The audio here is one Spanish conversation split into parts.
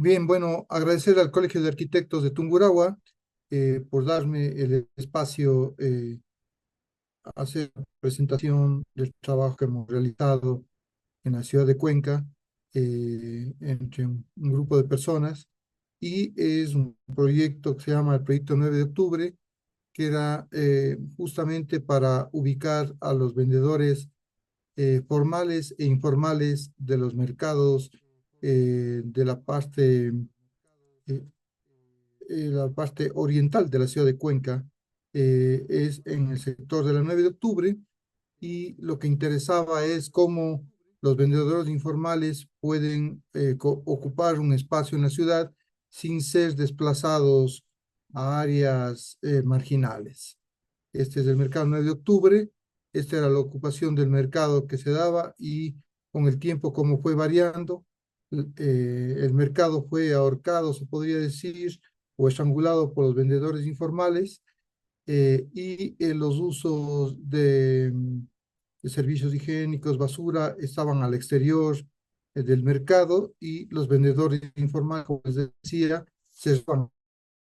Bien, bueno, agradecer al Colegio de Arquitectos de Tungurahua por darme el espacio a hacer la presentación del trabajo que hemos realizado en la ciudad de Cuenca entre un grupo de personas y es un proyecto que se llama el Proyecto 9 de Octubre, que era justamente para ubicar a los vendedores formales e informales de los mercados de eh, la parte oriental de la ciudad de Cuenca, es en el sector de la 9 de octubre, y lo que interesaba es cómo los vendedores informales pueden ocupar un espacio en la ciudad sin ser desplazados a áreas marginales. Este es el mercado 9 de octubre, esta era la ocupación del mercado que se daba y con el tiempo cómo fue variando. El mercado fue ahorcado, se podría decir, o estrangulado por los vendedores informales, y los usos de servicios higiénicos, basura, estaban al exterior del mercado, y los vendedores informales, como les decía, cerraban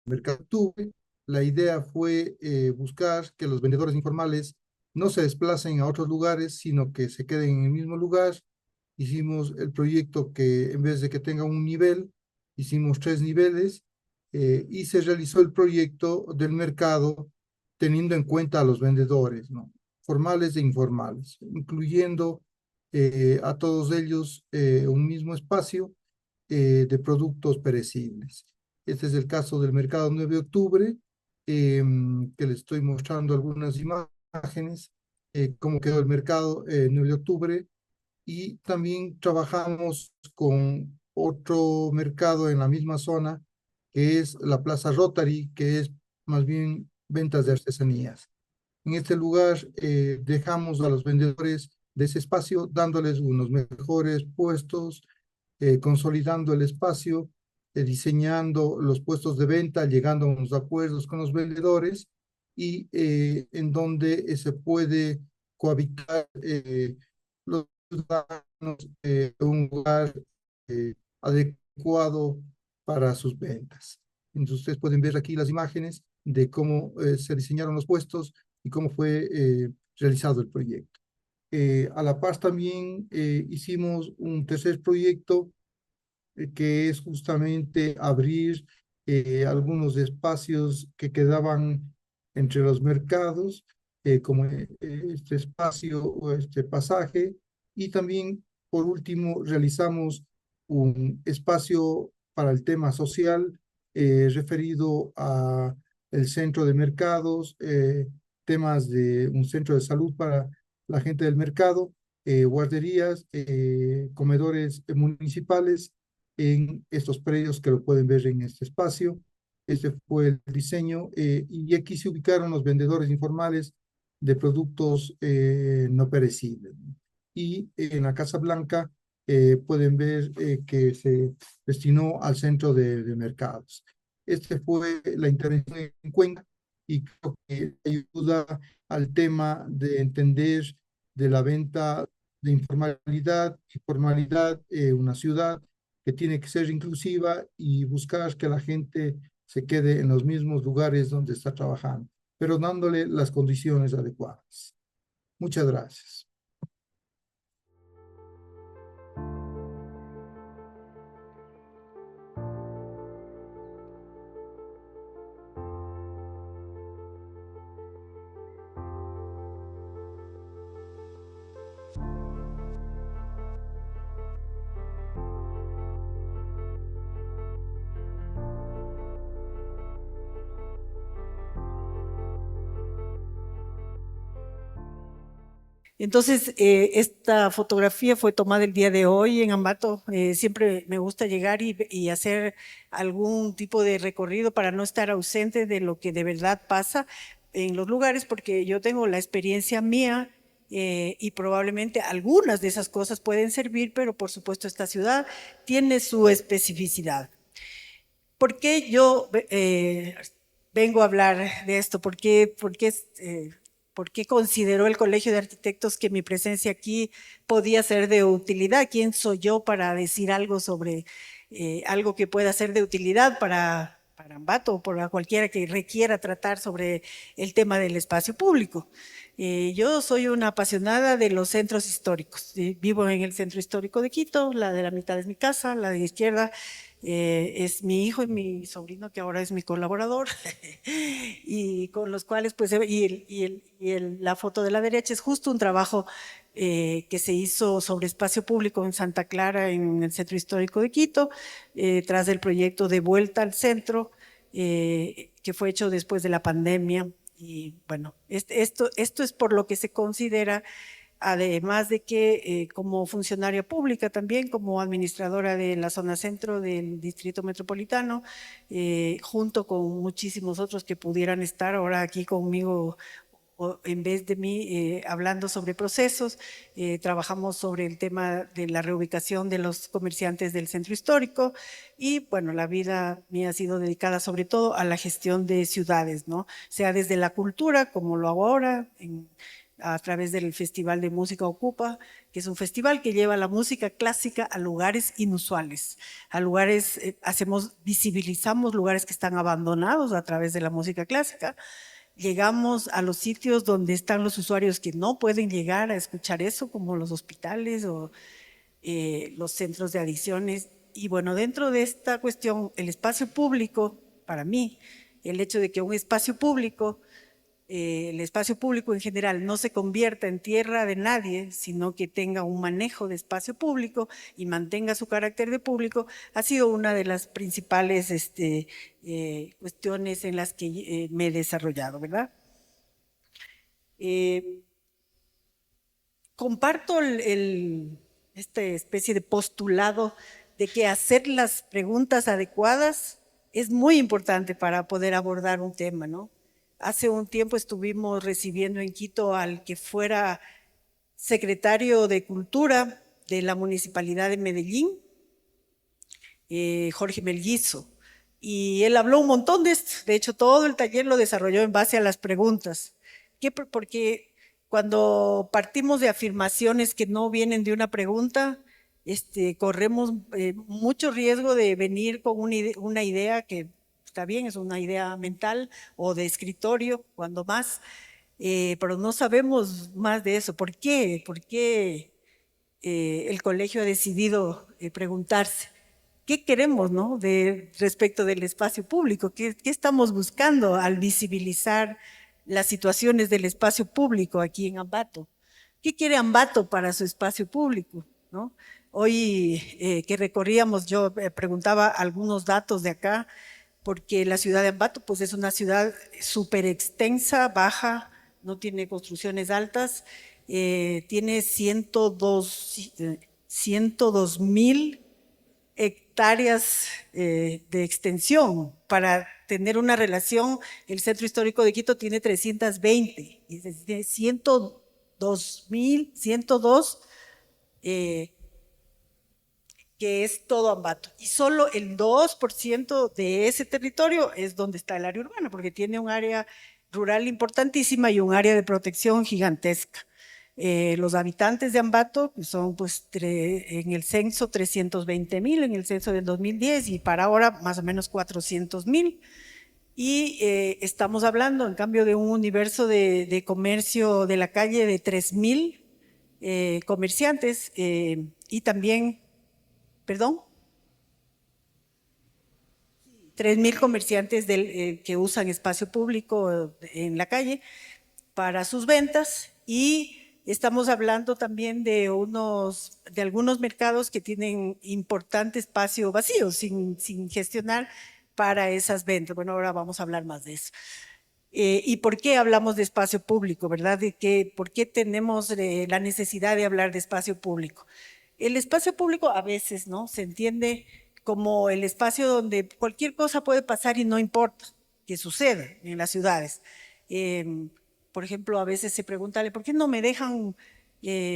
el mercado. La idea fue buscar que los vendedores informales no se desplacen a otros lugares, sino que se queden en el mismo lugar. Hicimos el proyecto que en vez de que tenga un nivel, hicimos 3 niveles, y se realizó el proyecto del mercado teniendo en cuenta a los vendedores, ¿no? Formales e informales, incluyendo a todos ellos un mismo espacio de productos perecibles. Este es el caso del mercado 9 de octubre, que les estoy mostrando algunas imágenes, cómo quedó el mercado 9 de octubre. Y también trabajamos con otro mercado en la misma zona, que es la Plaza Rotary, que es más bien ventas de artesanías. En este lugar dejamos a los vendedores de ese espacio, dándoles unos mejores puestos, consolidando el espacio, diseñando los puestos de venta, llegando a unos acuerdos con los vendedores, y en donde se puede cohabitar los ciudadanos un lugar adecuado para sus ventas. Entonces, ustedes pueden ver aquí las imágenes de cómo se diseñaron los puestos y cómo fue realizado el proyecto. A la par también hicimos un tercer proyecto, que es justamente abrir algunos espacios que quedaban entre los mercados, como este espacio o este pasaje. Y también, por último, realizamos un espacio para el tema social, referido a el centro de mercados, temas de un centro de salud para la gente del mercado, guarderías, comedores municipales en estos predios que lo pueden ver en este espacio. Este fue el diseño, y aquí se ubicaron los vendedores informales de productos no perecibles. Y en la Casa Blanca pueden ver que se destinó al centro de mercados. Este fue la intervención en Cuenca, y creo que ayuda al tema de entender de la venta de informalidad y formalidad, una ciudad que tiene que ser inclusiva y buscar que la gente se quede en los mismos lugares donde está trabajando, pero dándole las condiciones adecuadas. Muchas gracias. Entonces, esta fotografía fue tomada el día de hoy en Ambato. Siempre me gusta llegar y hacer algún tipo de recorrido para no estar ausente de lo que de verdad pasa en los lugares, porque yo tengo la experiencia mía, y probablemente algunas de esas cosas pueden servir, pero por supuesto esta ciudad tiene su especificidad. ¿Por qué yo vengo a hablar de esto? ¿Por qué consideró el Colegio de Arquitectos que mi presencia aquí podía ser de utilidad? ¿Quién soy yo para decir algo sobre algo que pueda ser de utilidad para Ambato o para cualquiera que requiera tratar sobre el tema del espacio público. Yo soy una apasionada de los centros históricos. Vivo en el centro histórico de Quito, la de la mitad es mi casa, la de la izquierda es mi hijo y mi sobrino, que ahora es mi colaborador, y con los cuales, pues, la foto de la derecha es justo un trabajo que se hizo sobre espacio público en Santa Clara, en el centro histórico de Quito, tras el proyecto de Vuelta al Centro, que fue hecho después de la pandemia. Y bueno, esto es por lo que se considera, además de que como funcionaria pública también, como administradora de la zona centro del Distrito Metropolitano, junto con muchísimos otros que pudieran estar ahora aquí conmigo o en vez de mí hablando sobre procesos, trabajamos sobre el tema de la reubicación de los comerciantes del centro histórico y bueno, la vida mía ha sido dedicada sobre todo a la gestión de ciudades, ¿no? Sea desde la cultura, como lo hago ahora, a través del Festival de Música Ocupa, que es un festival que lleva la música clásica a lugares inusuales, a lugares, visibilizamos lugares que están abandonados a través de la música clásica. Llegamos a los sitios donde están los usuarios que no pueden llegar a escuchar eso, como los hospitales o los centros de adicciones. Y bueno, dentro de esta cuestión, el espacio público, para mí, el hecho de que un espacio público, el espacio público en general no se convierta en tierra de nadie, sino que tenga un manejo de espacio público y mantenga su carácter de público, ha sido una de las principales cuestiones en las que me he desarrollado, ¿verdad? Comparto esta especie de postulado de que hacer las preguntas adecuadas es muy importante para poder abordar un tema, ¿no? Hace un tiempo estuvimos recibiendo en Quito al que fuera secretario de Cultura de la Municipalidad de Medellín, Jorge Melguizo, y él habló un montón de esto. De hecho, todo el taller lo desarrolló en base a las preguntas. Porque cuando partimos de afirmaciones que no vienen de una pregunta, corremos mucho riesgo de venir con una idea que está bien, es una idea mental o de escritorio, cuando más, pero no sabemos más de eso. ¿Por qué? ¿Por qué el colegio ha decidido preguntarse? ¿Qué queremos, no? Respecto del espacio público, ¿qué estamos buscando al visibilizar las situaciones del espacio público aquí en Ambato? ¿Qué quiere Ambato para su espacio público, no? Hoy que recorríamos, yo preguntaba algunos datos de acá, porque la ciudad de Ambato pues es una ciudad súper extensa, baja, no tiene construcciones altas, tiene 102.000 hectáreas de extensión. Para tener una relación, el Centro Histórico de Quito tiene 320, y tiene 102.102, que es todo Ambato. Y solo el 2% de ese territorio es donde está el área urbana, porque tiene un área rural importantísima y un área de protección gigantesca. Los habitantes de Ambato son pues en el censo 320.000 en el censo del 2010 y para ahora más o menos 400.000. Y estamos hablando en cambio de un universo de comercio de la calle de 3.000 comerciantes y también, perdón, 3.000 comerciantes que usan espacio público en la calle para sus ventas y estamos hablando también de algunos mercados que tienen importante espacio vacío sin gestionar para esas ventas. Bueno, ahora vamos a hablar más de eso. ¿Y por qué hablamos de espacio público, verdad? ¿Por qué tenemos la necesidad de hablar de espacio público? El espacio público a veces, ¿no? Se entiende como el espacio donde cualquier cosa puede pasar y no importa que suceda en las ciudades. Por ejemplo, a veces se pregunta, ¿por qué no me dejan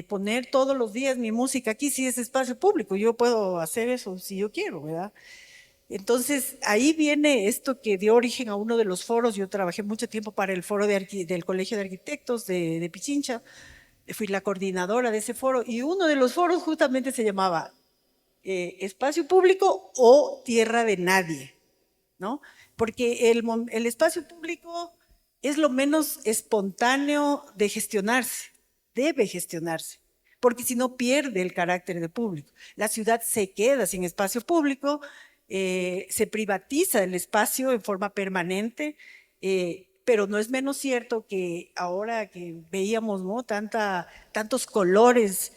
poner todos los días mi música aquí si es espacio público? Yo puedo hacer eso si yo quiero, ¿verdad? Entonces, ahí viene esto que dio origen a uno de los foros. Yo trabajé mucho tiempo para el foro del Colegio de Arquitectos de Pichincha. Fui la coordinadora de ese foro y uno de los foros justamente se llamaba espacio público o tierra de nadie, ¿no? Porque el espacio público es lo menos espontáneo de gestionarse, debe gestionarse, porque si no pierde el carácter de público. La ciudad se queda sin espacio público, se privatiza el espacio en forma permanente, pero no es menos cierto que ahora que veíamos, ¿no?, tantos colores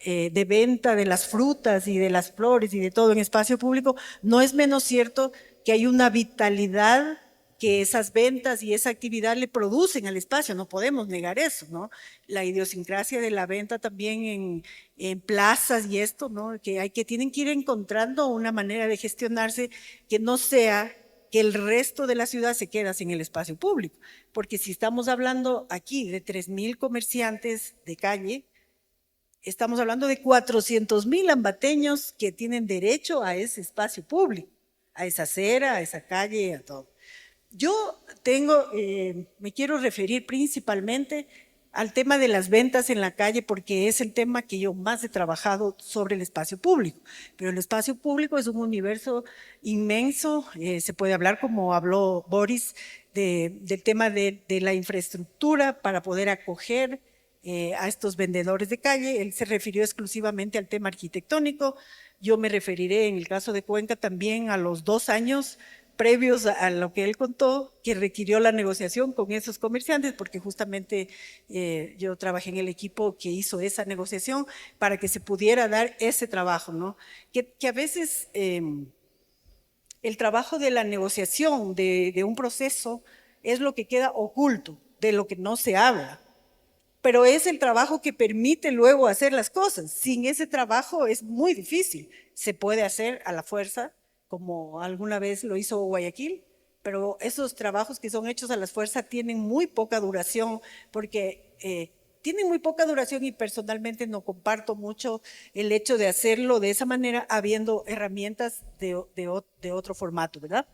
de venta de las frutas y de las flores y de todo en espacio público, no es menos cierto que hay una vitalidad que esas ventas y esa actividad le producen al espacio, no podemos negar eso, ¿no? La idiosincrasia de la venta también en plazas y esto, ¿no? Que tienen que ir encontrando una manera de gestionarse que no sea que el resto de la ciudad se queda sin el espacio público, porque si estamos hablando aquí de 3,000 comerciantes de calle, estamos hablando de 400,000 ambateños que tienen derecho a ese espacio público, a esa acera, a esa calle, a todo. Yo me quiero referir principalmente al tema de las ventas en la calle porque es el tema que yo más he trabajado sobre el espacio público. Pero el espacio público es un universo inmenso, se puede hablar como habló Boris del tema de la infraestructura para poder acoger a estos vendedores de calle. Él se refirió exclusivamente al tema arquitectónico. Yo me referiré en el caso de Cuenca también a los 2 años previos a lo que él contó, que requirió la negociación con esos comerciantes, porque justamente yo trabajé en el equipo que hizo esa negociación para que se pudiera dar ese trabajo, ¿no? Que a veces el trabajo de la negociación de un proceso es lo que queda oculto, de lo que no se habla, pero es el trabajo que permite luego hacer las cosas. Sin ese trabajo es muy difícil. Se puede hacer a la fuerza, como alguna vez lo hizo Guayaquil, pero esos trabajos que son hechos a la fuerza tienen muy poca duración, porque tienen muy poca duración y personalmente no comparto mucho el hecho de hacerlo de esa manera, habiendo herramientas de otro formato, ¿verdad?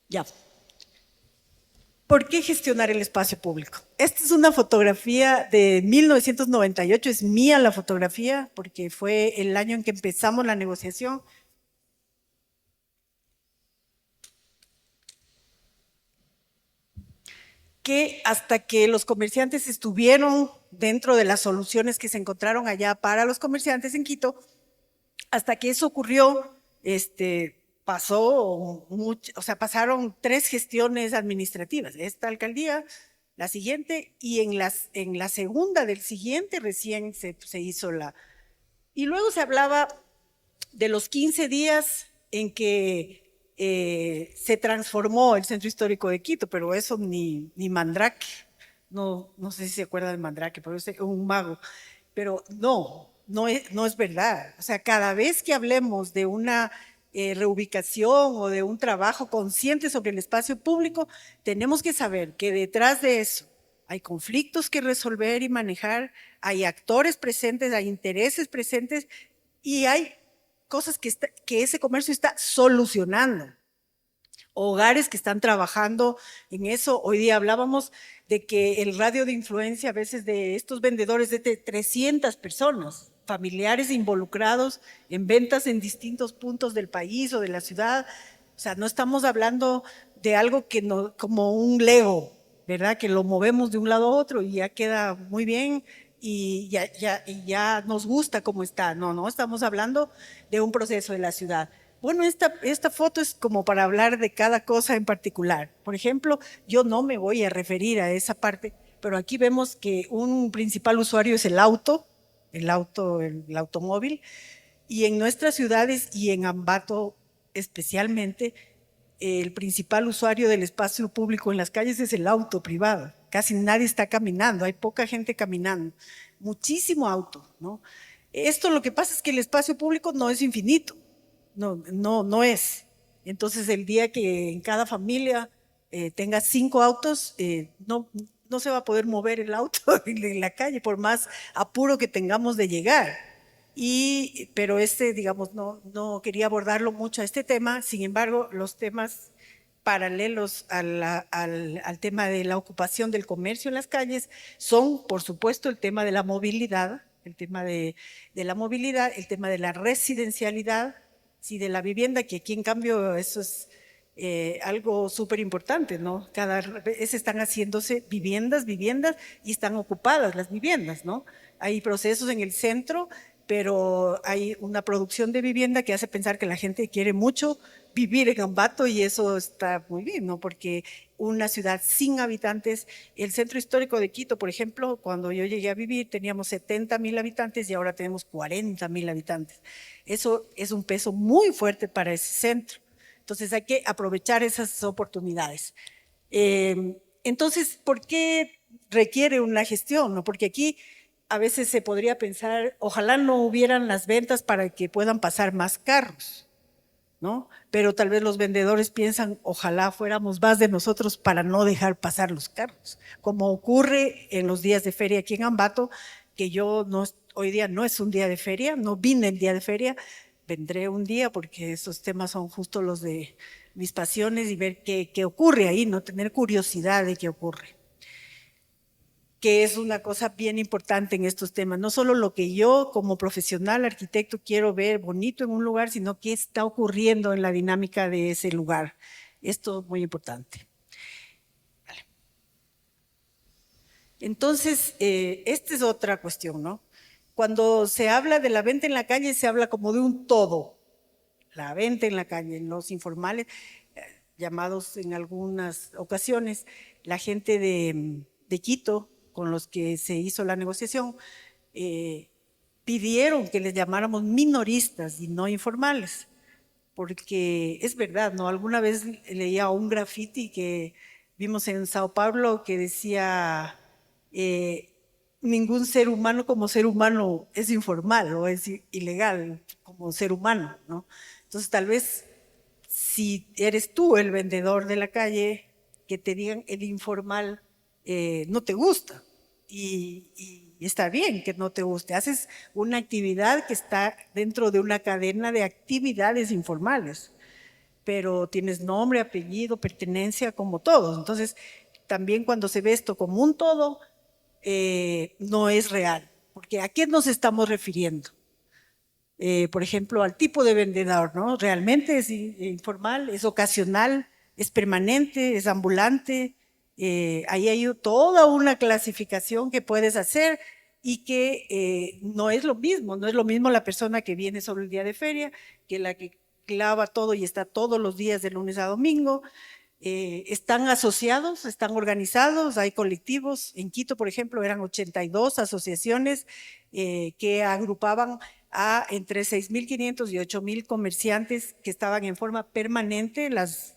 Ya. ¿Por qué gestionar el espacio público? Esta es una fotografía de 1998, es mía la fotografía, porque fue el año en que empezamos la negociación. Que hasta que los comerciantes estuvieron dentro de las soluciones que se encontraron allá para los comerciantes en Quito, hasta que eso ocurrió, pasaron 3 gestiones administrativas, esta alcaldía, la siguiente, y en la segunda del siguiente recién se hizo la... Y luego se hablaba de los 15 días en que se transformó el Centro Histórico de Quito, pero eso ni Mandrake, no sé si se acuerdan de Mandrake, pero es un mago, pero no es verdad. O sea, cada vez que hablemos de una reubicación o de un trabajo consciente sobre el espacio público, tenemos que saber que detrás de eso hay conflictos que resolver y manejar, hay actores presentes, hay intereses presentes y hay cosas que ese comercio está solucionando. Hogares que están trabajando en eso. Hoy día hablábamos de que el radio de influencia a veces de estos vendedores de 300 personas, familiares involucrados en ventas en distintos puntos del país o de la ciudad. O sea, no estamos hablando de algo que no, como un Lego, ¿verdad? Que lo movemos de un lado a otro y ya queda muy bien y ya nos gusta cómo está. No, estamos hablando de un proceso de la ciudad. Bueno, esta foto es como para hablar de cada cosa en particular. Por ejemplo, yo no me voy a referir a esa parte, pero aquí vemos que un principal usuario es el automóvil, y en nuestras ciudades y en Ambato especialmente, el principal usuario del espacio público en las calles es el auto privado. Casi nadie está caminando, hay poca gente caminando, muchísimo auto, ¿no? Esto lo que pasa es que el espacio público no es infinito, no es. Entonces el día que en cada familia tenga 5 autos, no se va a poder mover el auto en la calle por más apuro que tengamos de llegar. Pero digamos, no quería abordarlo mucho a este tema, sin embargo, los temas paralelos al tema de la ocupación del comercio en las calles son, por supuesto, el tema de la movilidad, el tema de la movilidad, el tema de la residencialidad, sí, de la vivienda, que aquí en cambio eso es algo súper importante, ¿no? Cada vez están haciéndose viviendas y están ocupadas las viviendas, ¿no? Hay procesos en el centro, pero hay una producción de vivienda que hace pensar que la gente quiere mucho vivir en Ambato y eso está muy bien, ¿no? Porque una ciudad sin habitantes, el centro histórico de Quito, por ejemplo, cuando yo llegué a vivir teníamos 70,000 habitantes y ahora tenemos 40,000 habitantes. Eso es un peso muy fuerte para ese centro. Entonces hay que aprovechar esas oportunidades. Entonces, ¿por qué requiere una gestión? ¿No? Porque aquí a veces se podría pensar, ojalá no hubieran las ventas para que puedan pasar más carros, ¿no? Pero tal vez los vendedores piensan, ojalá fuéramos más de nosotros para no dejar pasar los carros, como ocurre en los días de feria aquí en Ambato, que yo no, hoy día no es un día de feria, no vine el día de feria, vendré un día porque esos temas son justo los de mis pasiones y ver qué ocurre ahí, no tener curiosidad de qué ocurre, que es una cosa bien importante en estos temas. No solo lo que yo como profesional arquitecto quiero ver bonito en un lugar, sino qué está ocurriendo en la dinámica de ese lugar. Esto es muy importante. Vale. Entonces, esta es otra cuestión, ¿no? Cuando se habla de la venta en la calle, se habla como de un todo. La venta en la calle, en los informales, llamados en algunas ocasiones, la gente de Quito, con los que se hizo la negociación, pidieron que les llamáramos minoristas y no informales, porque es verdad, ¿no? Alguna vez leía un graffiti que vimos en Sao Paulo que decía, ningún ser humano como ser humano es informal o es ilegal como ser humano, ¿no? Entonces tal vez si eres tú el vendedor de la calle, que te digan el informal no te gusta. Y está bien que no te guste. Haces una actividad que está dentro de una cadena de actividades informales, pero tienes nombre, apellido, pertenencia como todos. Entonces, también cuando se ve esto como un todo, no es real. Porque ¿a qué nos estamos refiriendo? Por ejemplo, al tipo de vendedor, ¿no? Realmente es informal, es ocasional, es permanente, es ambulante. Ahí hay toda una clasificación que puedes hacer y que no es lo mismo, no es lo mismo la persona que viene solo el día de feria que la que clava todo y está todos los días de lunes a domingo. Están asociados, están organizados, hay colectivos. En Quito, por ejemplo, eran 82 asociaciones que agrupaban a entre 6,500 y 8,000 comerciantes que estaban en forma permanente las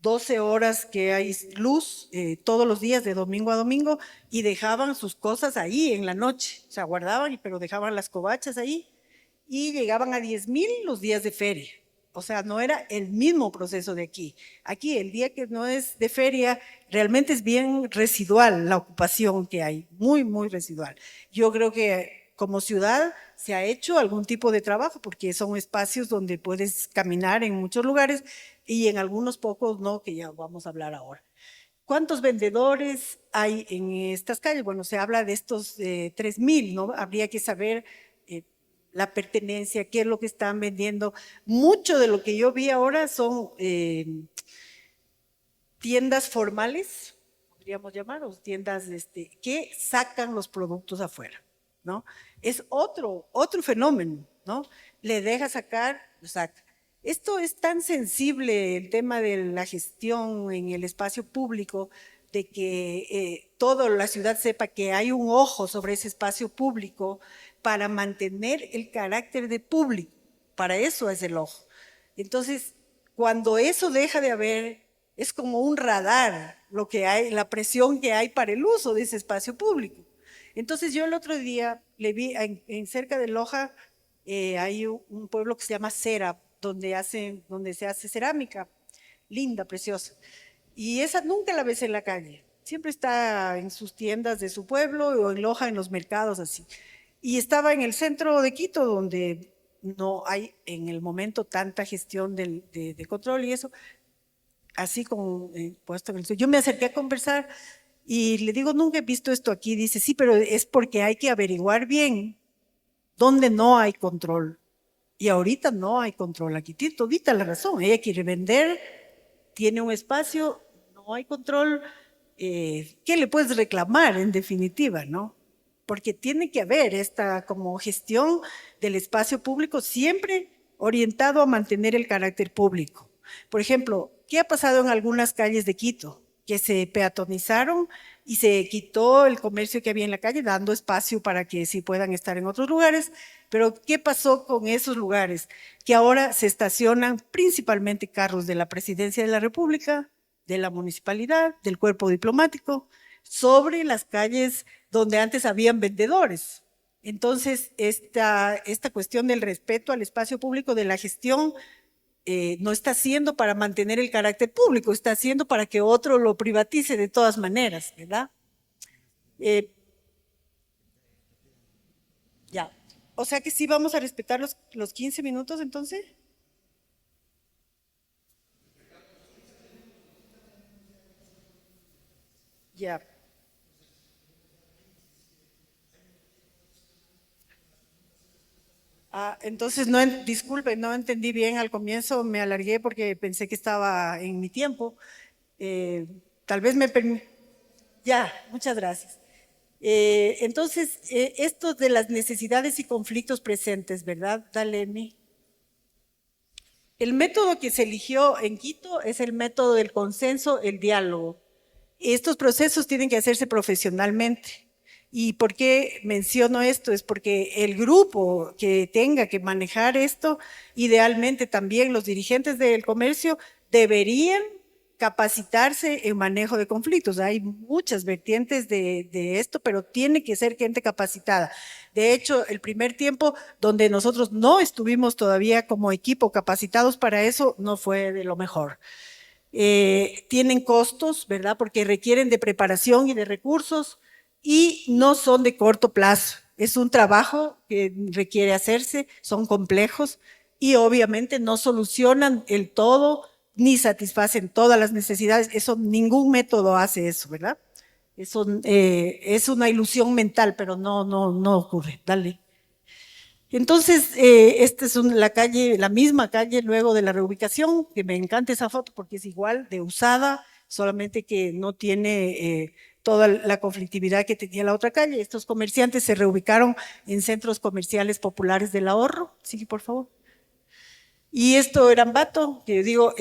12 horas que hay luz todos los días de domingo a domingo y dejaban sus cosas ahí en la noche, o sea, guardaban, pero dejaban las covachas ahí y llegaban a 10,000 los días de feria. O sea, no era el mismo proceso de aquí. Aquí, el día que no es de feria, realmente es bien residual la ocupación que hay, muy, muy residual. Yo creo que como ciudad se ha hecho algún tipo de trabajo porque son espacios donde puedes caminar en muchos lugares y en algunos pocos no, que ya vamos a hablar ahora. ¿Cuántos vendedores hay en estas calles? Bueno, se habla de estos 3,000, ¿no? Habría que saber la pertenencia, qué es lo que están vendiendo. Mucho de lo que yo vi ahora son tiendas formales, podríamos llamar, o tiendas que sacan los productos afuera, ¿no? Es otro fenómeno, ¿no? Le deja sacar, lo saca. Esto es tan sensible, el tema de la gestión en el espacio público, de que toda la ciudad sepa que hay un ojo sobre ese espacio público para mantener el carácter de público. Para eso es el ojo. Entonces, cuando eso deja de haber, es como un radar lo que hay, la presión que hay para el uso de ese espacio público. Entonces yo el otro día le vi en cerca de Loja, hay un pueblo que se llama Cera, donde se hace cerámica, linda, preciosa. Y esa nunca la ves en la calle, siempre está en sus tiendas de su pueblo o en Loja, en los mercados así. Y estaba en el centro de Quito, donde no hay en el momento tanta gestión de control y eso, así como puesto en el suelo. Yo me acerqué a conversar y le digo, nunca he visto esto aquí. Dice, sí, pero es porque hay que averiguar bien dónde no hay control. Y ahorita no hay control. Aquí tiene todita la razón. Ella quiere vender, tiene un espacio, no hay control. ¿Qué le puedes reclamar en definitiva, no? Porque tiene que haber esta como gestión del espacio público siempre orientado a mantener el carácter público. Por ejemplo, ¿qué ha pasado en algunas calles de Quito? Que se peatonizaron y se quitó el comercio que había en la calle, dando espacio para que sí puedan estar en otros lugares. Pero ¿qué pasó con esos lugares? Que ahora se estacionan principalmente carros de la Presidencia de la República, de la municipalidad, del cuerpo diplomático, sobre las calles donde antes habían vendedores. Entonces, esta cuestión del respeto al espacio público, de la gestión, no está haciendo para mantener el carácter público, está haciendo para que otro lo privatice de todas maneras, ¿verdad? Eh, ya. O sea que sí vamos a respetar los 15 minutos entonces. Ya. Entonces, no, disculpe, no entendí bien al comienzo, me alargué porque pensé que estaba en mi tiempo. Eh, Tal vez me permite. Ya, muchas gracias. Entonces, esto de las necesidades y conflictos presentes, ¿verdad? Dale, Mi. El método que se eligió en Quito es el método del consenso, el diálogo. Estos procesos tienen que hacerse profesionalmente. ¿Y por qué menciono esto? Es porque el grupo que tenga que manejar esto, idealmente también los dirigentes del comercio deberían capacitarse en manejo de conflictos. Hay muchas vertientes de esto, pero tiene que ser gente capacitada. De hecho, el primer tiempo donde nosotros no estuvimos todavía como equipo capacitados para eso, no fue de lo mejor. Tienen costos, ¿verdad? Porque requieren de preparación y de recursos y no son de corto plazo. Es un trabajo que requiere hacerse, son complejos y obviamente no solucionan el todo ni satisfacen todas las necesidades. Eso, ningún método hace eso, ¿verdad? Eso es una ilusión mental, pero no ocurre. Dale. Entonces, esta es la calle, la misma calle luego de la reubicación, que me encanta esa foto porque es igual de usada, solamente que no tiene toda la conflictividad que tenía la otra calle. Estos comerciantes se reubicaron en centros comerciales populares del ahorro. Sí, por favor. Y esto era Ambato, que yo digo,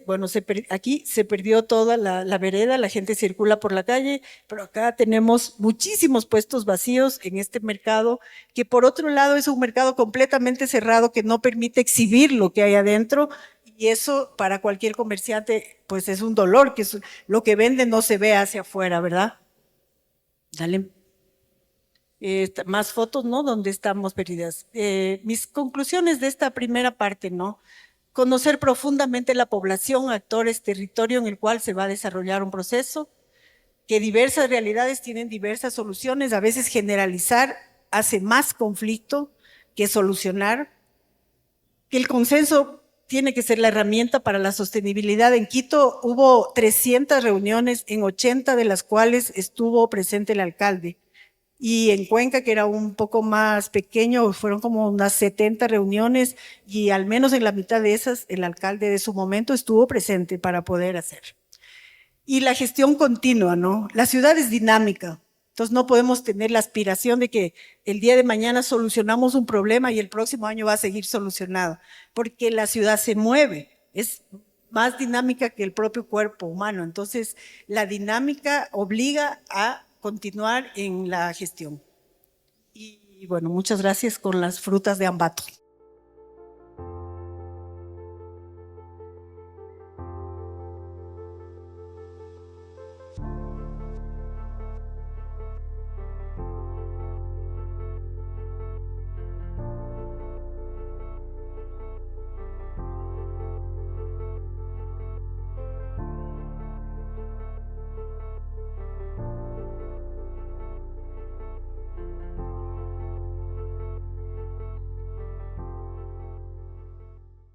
bueno, aquí se perdió toda la vereda, la gente circula por la calle, pero acá tenemos muchísimos puestos vacíos en este mercado, que por otro lado es un mercado completamente cerrado que no permite exhibir lo que hay adentro, y eso para cualquier comerciante pues es un dolor, que lo que vende no se ve hacia afuera, ¿verdad? Dale. Más fotos, ¿no? Donde estamos perdidas. Mis conclusiones de esta primera parte, ¿no? Conocer profundamente la población, actores, territorio en el cual se va a desarrollar un proceso, que diversas realidades tienen diversas soluciones, a veces generalizar hace más conflicto que solucionar, que el consenso tiene que ser la herramienta para la sostenibilidad. En Quito hubo 300 reuniones, en 80 de las cuales estuvo presente el alcalde. Y en Cuenca, que era un poco más pequeño, fueron como unas 70 reuniones y al menos en la mitad de esas el alcalde de su momento estuvo presente para poder hacer. Y la gestión continua, ¿no? La ciudad es dinámica, entonces no podemos tener la aspiración de que el día de mañana solucionamos un problema y el próximo año va a seguir solucionado, porque la ciudad se mueve, es más dinámica que el propio cuerpo humano, entonces la dinámica obliga a continuar en la gestión. Y bueno, muchas gracias con las frutas de Ambato.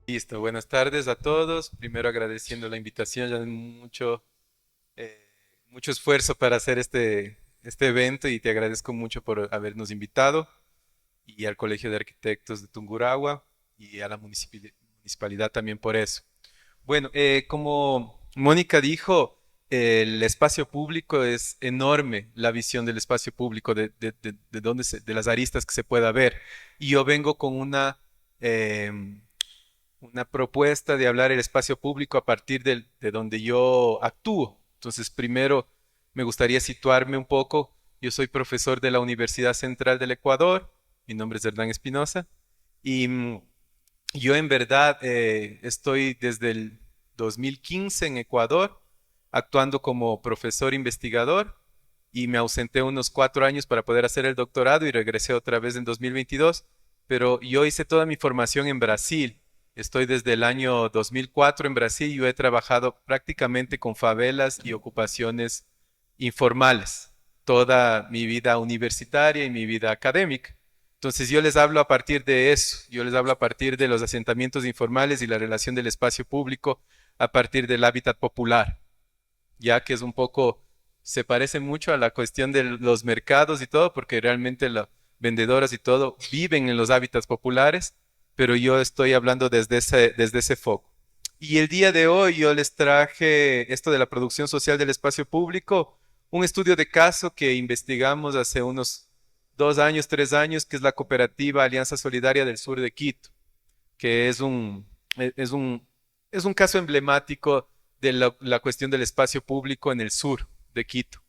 Listo, buenas tardes a todos. Primero agradeciendo la invitación, ya eh, mucho esfuerzo para hacer este evento y te agradezco mucho por habernos invitado y al Colegio de Arquitectos de Tungurahua y a la municipalidad también por eso. Bueno, como Mónica dijo, el espacio público es enorme, la visión del espacio público, de dónde de las aristas que se pueda ver. Y yo vengo con una propuesta de hablar el espacio público a partir de donde yo actúo. Entonces, primero me gustaría situarme un poco. Yo soy profesor de la Universidad Central del Ecuador. Mi nombre es Hernán Espinosa. Y yo en verdad estoy desde el 2015 en Ecuador, actuando como profesor investigador y me ausenté unos 4 años para poder hacer el doctorado y regresé otra vez en 2022, pero yo hice toda mi formación en Brasil. Estoy desde el año 2004 en Brasil y yo he trabajado prácticamente con favelas y ocupaciones informales, toda mi vida universitaria y mi vida académica. Entonces yo les hablo a partir de eso, yo les hablo a partir de los asentamientos informales y la relación del espacio público a partir del hábitat popular, ya que es un poco, se parece mucho a la cuestión de los mercados y todo, porque realmente las vendedoras y todo viven en los hábitats populares, pero yo estoy hablando desde ese foco. Y el día de hoy yo les traje esto de la producción social del espacio público, un estudio de caso que investigamos hace unos 2 años, 3 años, que es la cooperativa Alianza Solidaria del Sur de Quito, que es un, es un caso emblemático de la cuestión del espacio público en el sur de Quito.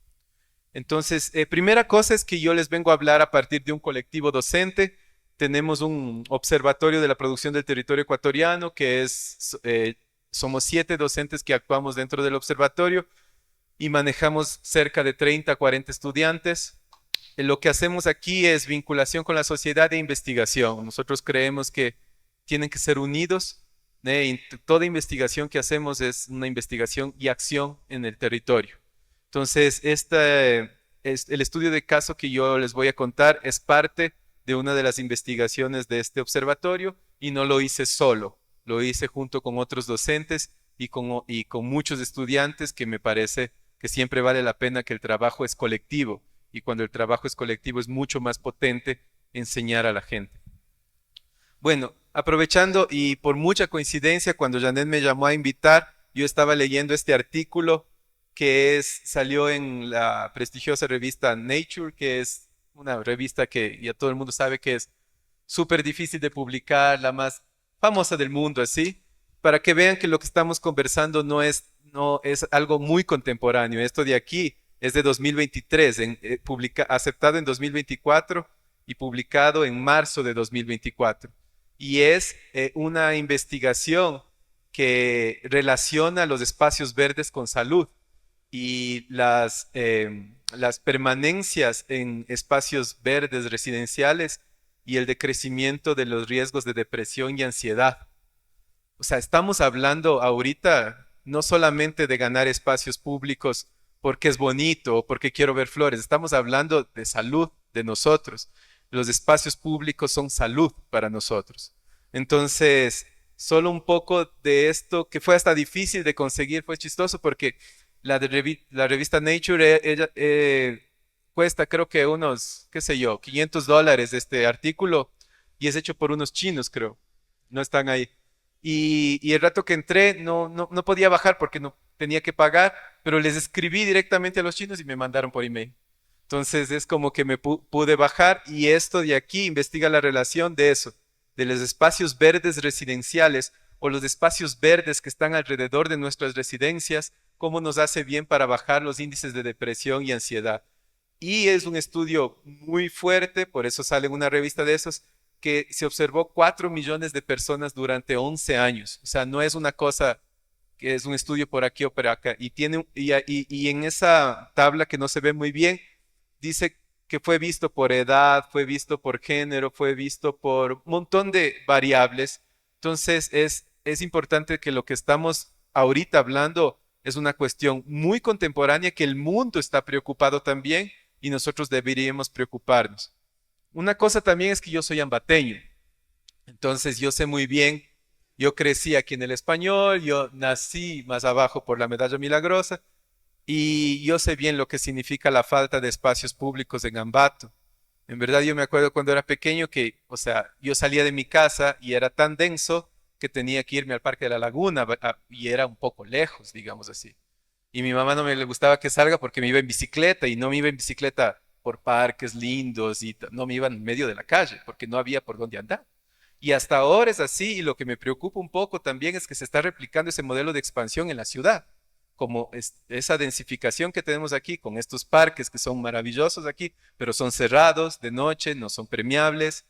Entonces, primera cosa es que yo les vengo a hablar a partir de un colectivo docente. Tenemos un observatorio de la producción del territorio ecuatoriano, somos 7 docentes que actuamos dentro del observatorio y manejamos cerca de 30 a 40 estudiantes. Lo que hacemos aquí es vinculación con la sociedad e investigación. Nosotros creemos que tienen que ser unidos. Toda investigación que hacemos es una investigación y acción en el territorio. Entonces, el estudio de caso que yo les voy a contar es parte de una de las investigaciones de este observatorio y no lo hice solo, lo hice junto con otros docentes y con muchos estudiantes, que me parece que siempre vale la pena que el trabajo es colectivo, y cuando el trabajo es colectivo es mucho más potente enseñar a la gente. Bueno, aprovechando y por mucha coincidencia, cuando Janet me llamó a invitar, yo estaba leyendo este artículo salió en la prestigiosa revista Nature, que es una revista que ya todo el mundo sabe que es súper difícil de publicar, la más famosa del mundo, así, para que vean que lo que estamos conversando no es algo muy contemporáneo. Esto de aquí es de 2023, aceptado en 2024 y publicado en marzo de 2024. Y es una investigación que relaciona los espacios verdes con salud y las permanencias en espacios verdes residenciales y el decrecimiento de los riesgos de depresión y ansiedad. O sea, estamos hablando ahorita no solamente de ganar espacios públicos porque es bonito o porque quiero ver flores, estamos hablando de salud de nosotros. Los espacios públicos son salud para nosotros. Entonces, solo un poco de esto, que fue hasta difícil de conseguir, fue chistoso porque la revista Nature cuesta creo que unos, qué sé yo, $500 este artículo, y es hecho por unos chinos, creo. No están ahí. Y el rato que entré no podía bajar porque no tenía que pagar, pero les escribí directamente a los chinos y me mandaron por email. Entonces es como que me pude bajar, y esto de aquí investiga la relación de eso, de los espacios verdes residenciales o los espacios verdes que están alrededor de nuestras residencias, cómo nos hace bien para bajar los índices de depresión y ansiedad. Y es un estudio muy fuerte, por eso sale en una revista de esos, que se observó 4 millones de personas durante 11 años. O sea, no es una cosa que es un estudio por aquí o por acá. Y en esa tabla que no se ve muy bien, dice que fue visto por edad, fue visto por género, fue visto por un montón de variables. Entonces es importante que lo que estamos ahorita hablando es una cuestión muy contemporánea, que el mundo está preocupado también y nosotros deberíamos preocuparnos. Una cosa también es que yo soy ambateño, entonces yo sé muy bien Yo crecí aquí en el Español, yo nací más abajo por la Medalla Milagrosa y yo sé bien lo que significa la falta de espacios públicos en Ambato. En verdad yo me acuerdo cuando era pequeño que, o sea, yo salía de mi casa y era tan denso que tenía que irme al Parque de la Laguna y era un poco lejos, digamos así. Y mi mamá no me le gustaba que salga porque me iba en bicicleta y no me iba en bicicleta por parques lindos y no me iba en medio de la calle porque no había por dónde andar. Y hasta ahora es así y lo que me preocupa un poco también es que se está replicando ese modelo de expansión en la ciudad, como esa densificación que tenemos aquí con estos parques que son maravillosos aquí, pero son cerrados de noche, no son permeables,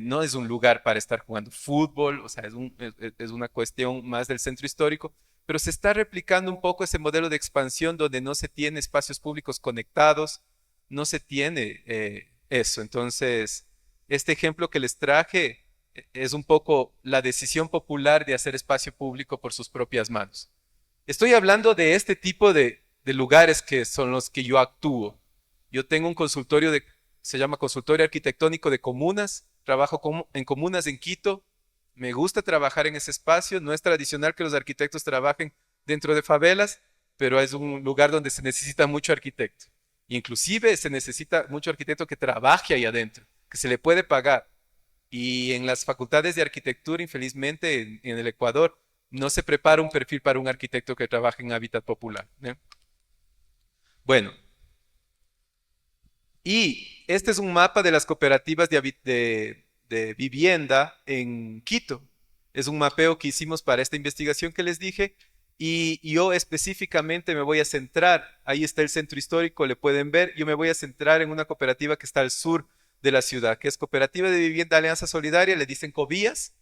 no es un lugar para estar jugando fútbol, o sea, es una cuestión más del centro histórico, pero se está replicando un poco ese modelo de expansión donde no se tiene espacios públicos conectados, no se tiene eso. Entonces, este ejemplo que les traje es un poco la decisión popular de hacer espacio público por sus propias manos. Estoy hablando de este tipo de lugares que son los que yo actúo. Yo tengo un consultorio se llama Consultorio Arquitectónico de Comunas, trabajo en comunas en Quito, me gusta trabajar en ese espacio, no es tradicional que los arquitectos trabajen dentro de favelas, pero es un lugar donde se necesita mucho arquitecto. Inclusive se necesita mucho arquitecto que trabaje ahí adentro, que se le puede pagar. Y en las facultades de arquitectura, infelizmente, en el Ecuador, no se prepara un perfil para un arquitecto que trabaje en hábitat popular, ¿no? Bueno, y este es un mapa de las cooperativas de vivienda en Quito. Es un mapeo que hicimos para esta investigación que les dije y yo específicamente me voy a centrar, ahí está el centro histórico, le pueden ver, yo me voy a centrar en una cooperativa que está al sur de la ciudad, que es Cooperativa de Vivienda Alianza Solidaria, le dicen COVIAS.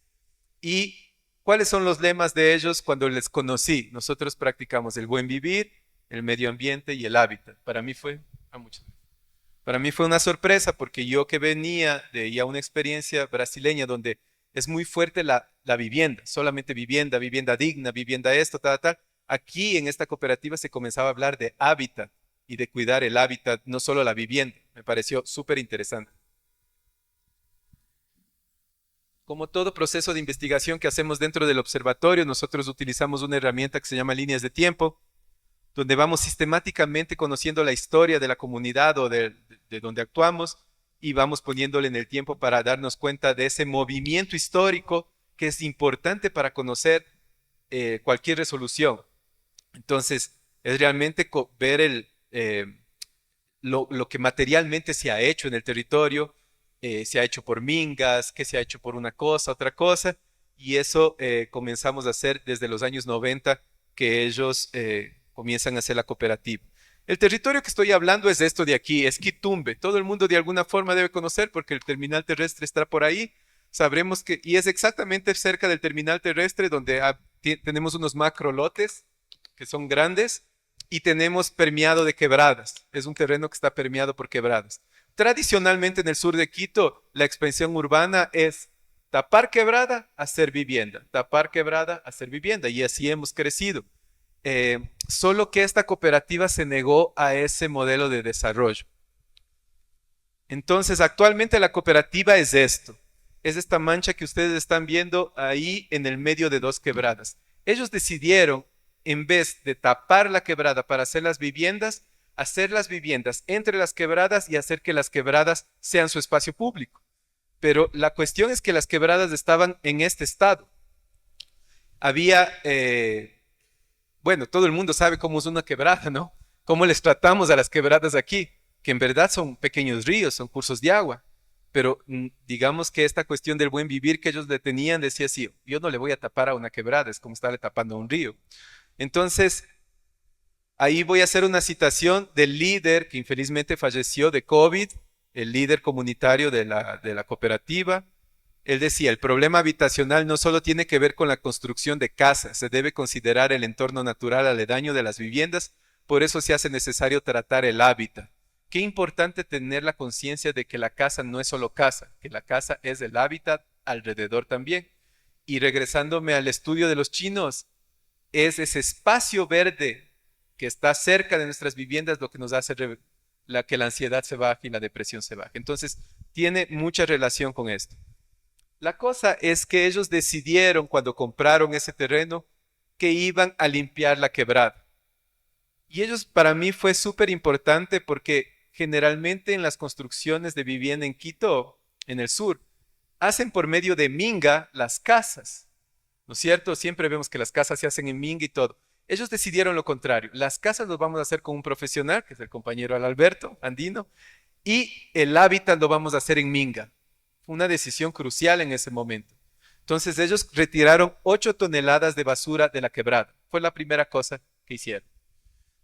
¿Y cuáles son los lemas de ellos cuando les conocí? Nosotros practicamos el buen vivir, el medio ambiente y el hábitat. Para mí fue una sorpresa porque yo que venía de ya una experiencia brasileña donde es muy fuerte la vivienda, solamente vivienda, vivienda digna, vivienda esto, tal, tal. Aquí en esta cooperativa se comenzaba a hablar de hábitat y de cuidar el hábitat, no solo la vivienda. Me pareció súper interesante. Como todo proceso de investigación que hacemos dentro del observatorio, nosotros utilizamos una herramienta que se llama líneas de tiempo, donde vamos sistemáticamente conociendo la historia de la comunidad o de donde actuamos y vamos poniéndole en el tiempo para darnos cuenta de ese movimiento histórico que es importante para conocer cualquier resolución. Entonces, es realmente ver lo que materialmente se ha hecho en el territorio, se ha hecho por mingas, que se ha hecho por una cosa, otra cosa, y eso comenzamos a hacer desde los años 90 que ellos comienzan a hacer la cooperativa. El territorio que estoy hablando es esto de aquí, es Quitumbe. Todo el mundo de alguna forma debe conocer porque el terminal terrestre está por ahí. Sabremos que, y es exactamente cerca del terminal terrestre donde tenemos unos macro lotes que son grandes y tenemos permeado de quebradas. Es un terreno que está permeado por quebradas. Tradicionalmente en el sur de Quito, la expansión urbana es tapar quebrada, hacer vivienda, tapar quebrada, hacer vivienda, y así hemos crecido. Solo que esta cooperativa se negó a ese modelo de desarrollo. Entonces, actualmente la cooperativa es esto, es esta mancha que ustedes están viendo ahí en el medio de dos quebradas. Ellos decidieron, en vez de tapar la quebrada para hacer las viviendas entre las quebradas y hacer que las quebradas sean su espacio público. Pero la cuestión es que las quebradas estaban en este estado. Había, bueno, todo el mundo sabe cómo es una quebrada, ¿no? Cómo les tratamos a las quebradas aquí, que en verdad son pequeños ríos, son cursos de agua. Pero digamos que esta cuestión del buen vivir que ellos le tenían decía así, yo no le voy a tapar a una quebrada, es como estarle tapando a un río. Entonces, ahí voy a hacer una citación del líder que infelizmente falleció de COVID, el líder comunitario de la cooperativa. Él decía, el problema habitacional no solo tiene que ver con la construcción de casas, se debe considerar el entorno natural aledaño de las viviendas, por eso se hace necesario tratar el hábitat. Qué importante tener la conciencia de que la casa no es solo casa, que la casa es el hábitat alrededor también. Y regresándome al estudio de los chinos, es ese espacio verde que está cerca de nuestras viviendas lo que nos hace que la ansiedad se baje y la depresión se baje. Entonces, tiene mucha relación con esto. La cosa es que ellos decidieron cuando compraron ese terreno que iban a limpiar la quebrada. Y ellos para mí fue súper importante porque generalmente en las construcciones de vivienda en Quito, en el sur, hacen por medio de minga las casas, ¿no es cierto? Siempre vemos que las casas se hacen en minga y todo. Ellos decidieron lo contrario. Las casas los vamos a hacer con un profesional, que es el compañero Alberto Andino, y el hábitat lo vamos a hacer en minga. Fue una decisión crucial en ese momento. Entonces ellos retiraron 8 toneladas de basura de la quebrada. Fue la primera cosa que hicieron.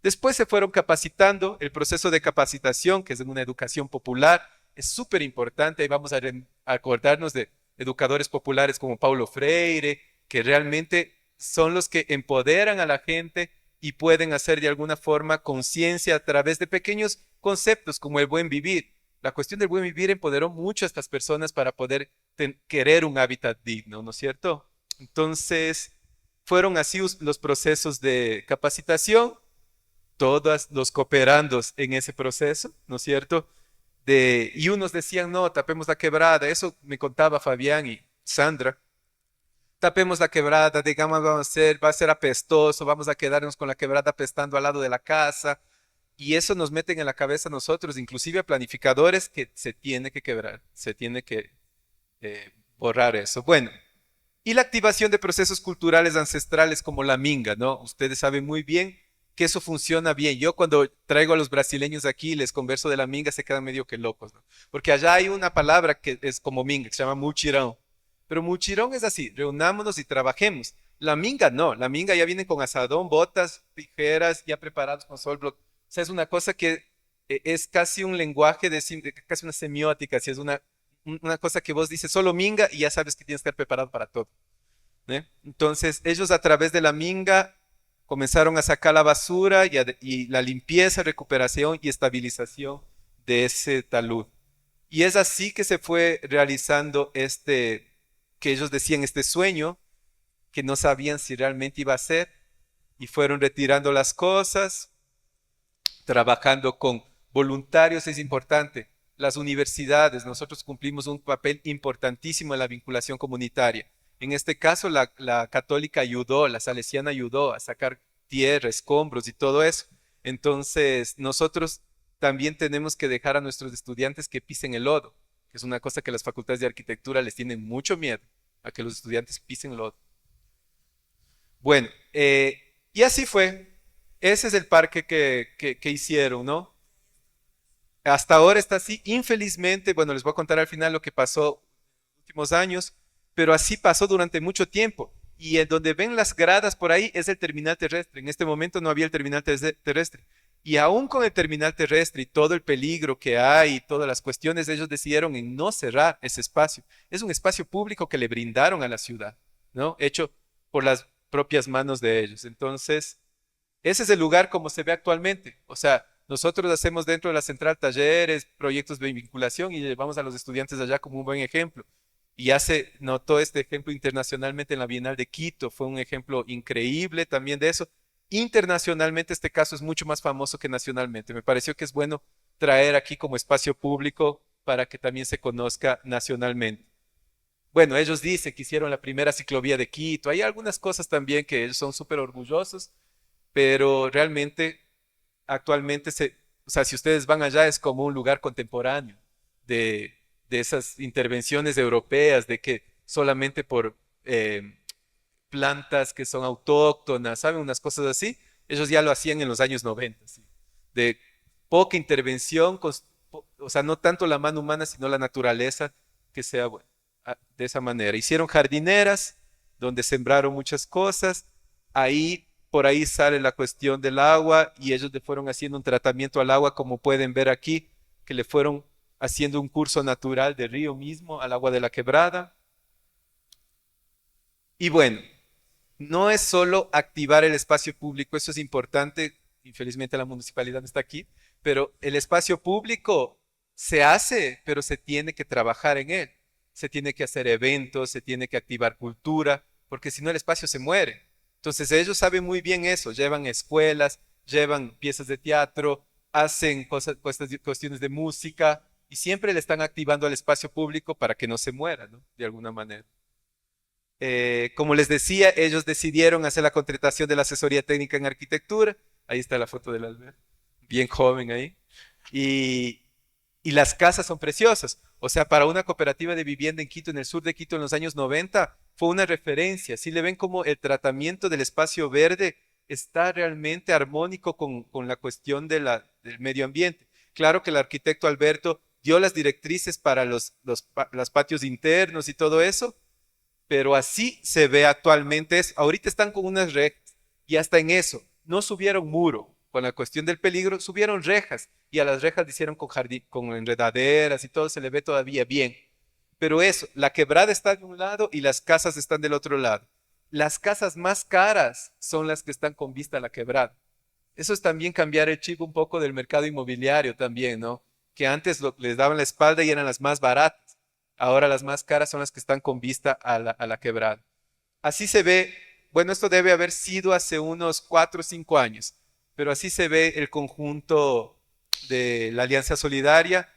Después se fueron capacitando. El proceso de capacitación, que es una educación popular, es súper importante. Y vamos a acordarnos de educadores populares como Paulo Freire, que realmente son los que empoderan a la gente y pueden hacer de alguna forma conciencia a través de pequeños conceptos como el buen vivir. La cuestión del buen vivir empoderó mucho a estas personas para poder querer un hábitat digno, ¿no es cierto? Entonces, fueron así los procesos de capacitación, todos los cooperandos en ese proceso, ¿no es cierto? Y unos decían, no, tapemos la quebrada, eso me contaba Fabián y Sandra, tapemos la quebrada, digamos, va a ser apestoso, vamos a quedarnos con la quebrada apestando al lado de la casa, y eso nos meten en la cabeza a nosotros, inclusive a planificadores, que se tiene que quebrar, se tiene que borrar eso. Bueno, y la activación de procesos culturales ancestrales como la minga, ¿no? Ustedes saben muy bien que eso funciona bien. Yo cuando traigo a los brasileños aquí y les converso de la minga se quedan medio que locos, ¿no? Porque allá hay una palabra que es como minga, que se llama muchirão. Pero muchirão es así, reunámonos y trabajemos. La minga no, la minga ya viene con asadón, botas, tijeras, ya preparados con sol block. O sea, es una cosa que es casi un lenguaje, casi una semiótica, si es una cosa que vos dices solo minga y ya sabes que tienes que estar preparado para todo. ¿Eh? Entonces, ellos a través de la minga comenzaron a sacar la basura y la limpieza, recuperación y estabilización de ese talud. Y es así que se fue realizando que ellos decían, este sueño, que no sabían si realmente iba a ser, y fueron retirando las cosas, trabajando con voluntarios es importante. Las universidades, nosotros cumplimos un papel importantísimo en la vinculación comunitaria. En este caso, la católica ayudó, la salesiana ayudó a sacar tierra, escombros y todo eso. Entonces, nosotros también tenemos que dejar a nuestros estudiantes que pisen el lodo, que es una cosa que las facultades de arquitectura les tienen mucho miedo, a que los estudiantes pisen lodo. Bueno, y así fue. Ese es el parque que hicieron, ¿no? Hasta ahora está así. Infelizmente, bueno, les voy a contar al final lo que pasó en los últimos años, pero así pasó durante mucho tiempo. Y en donde ven las gradas por ahí es el terminal terrestre. En este momento no había el terminal terrestre. Y aún con el terminal terrestre y todo el peligro que hay y todas las cuestiones, ellos decidieron en no cerrar ese espacio. Es un espacio público que le brindaron a la ciudad, ¿no? Hecho por las propias manos de ellos. Entonces, ese es el lugar como se ve actualmente. O sea, nosotros hacemos dentro de la central talleres, proyectos de vinculación y llevamos a los estudiantes allá como un buen ejemplo. Y ya se notó este ejemplo internacionalmente en la Bienal de Quito. Fue un ejemplo increíble también de eso. Internacionalmente este caso es mucho más famoso que nacionalmente. Me pareció que es bueno traer aquí como espacio público para que también se conozca nacionalmente. Bueno, ellos dicen que hicieron la primera ciclovía de Quito. Hay algunas cosas también que ellos son súper orgullosos, pero realmente actualmente o sea, si ustedes van allá es como un lugar contemporáneo de, de esas intervenciones europeas, de que solamente por plantas que son autóctonas, ¿saben? Unas cosas así, ellos ya lo hacían en los años 90, ¿sí? De poca intervención, o sea, no tanto la mano humana, sino la naturaleza, que sea bueno, de esa manera. Hicieron jardineras donde sembraron muchas cosas, ahí por ahí sale la cuestión del agua y ellos le fueron haciendo un tratamiento al agua, como pueden ver aquí, que le fueron haciendo un curso natural de río mismo al agua de la quebrada. Y bueno, no es solo activar el espacio público, eso es importante, infelizmente la municipalidad no está aquí, pero el espacio público se hace, pero se tiene que trabajar en él, se tiene que hacer eventos, se tiene que activar cultura, porque si no el espacio se muere. Entonces ellos saben muy bien eso, llevan escuelas, llevan piezas de teatro, hacen cuestiones de música y siempre le están activando al espacio público para que no se muera, ¿no? De alguna manera. Como les decía, ellos decidieron hacer la contratación de la asesoría técnica en arquitectura. Ahí está la foto del Albert, bien joven ahí. Y, y las casas son preciosas. O sea, para una cooperativa de vivienda en Quito, en el sur de Quito, en los años 90, fue una referencia. Si le ven como el tratamiento del espacio verde está realmente armónico con la cuestión de del medio ambiente. Claro que el arquitecto Alberto dio las directrices para los patios internos y todo eso, pero así se ve actualmente. Ahorita están con unas rejas y hasta en eso no subieron muro. Con la cuestión del peligro, subieron rejas y a las rejas le hicieron con jardín, con enredaderas y todo, se le ve todavía bien. Pero eso, la quebrada está de un lado y las casas están del otro lado. Las casas más caras son las que están con vista a la quebrada. Eso es también cambiar el chip un poco del mercado inmobiliario también, ¿no? Que antes les daban la espalda y eran las más baratas. Ahora las más caras son las que están con vista a la quebrada. Así se ve, bueno, esto debe haber sido hace unos 4 o 5 años, pero así se ve el conjunto de la Alianza Solidaria.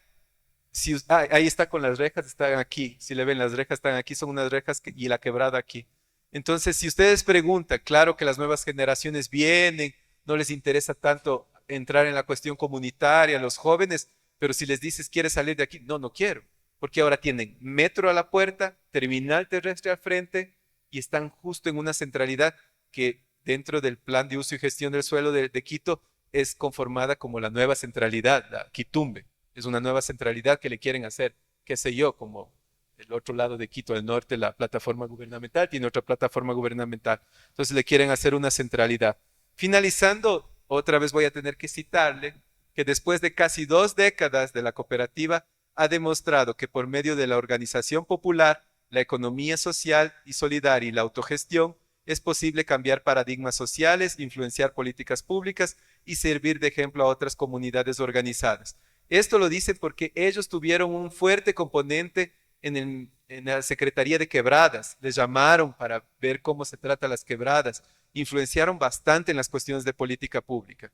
Ahí está con las rejas, están aquí. Si le ven, las rejas están aquí, son unas rejas y la quebrada aquí. Entonces, si ustedes preguntan, claro que las nuevas generaciones vienen, no les interesa tanto entrar en la cuestión comunitaria, los jóvenes, pero si les dices, ¿quieres salir de aquí? No, no quiero, porque ahora tienen metro a la puerta, terminal terrestre al frente y están justo en una centralidad que dentro del plan de uso y gestión del suelo de Quito es conformada como la nueva centralidad, la Quitumbe. Es una nueva centralidad que le quieren hacer, qué sé yo, como el otro lado de Quito, al norte, la plataforma gubernamental, tiene otra plataforma gubernamental. Entonces le quieren hacer una centralidad. Finalizando, otra vez voy a tener que citarle que después de casi 2 décadas de la cooperativa, ha demostrado que por medio de la organización popular, la economía social y solidaria y la autogestión, es posible cambiar paradigmas sociales, influenciar políticas públicas y servir de ejemplo a otras comunidades organizadas. Esto lo dicen porque ellos tuvieron un fuerte componente en la Secretaría de Quebradas. Les llamaron para ver cómo se trata las quebradas. Influenciaron bastante en las cuestiones de política pública.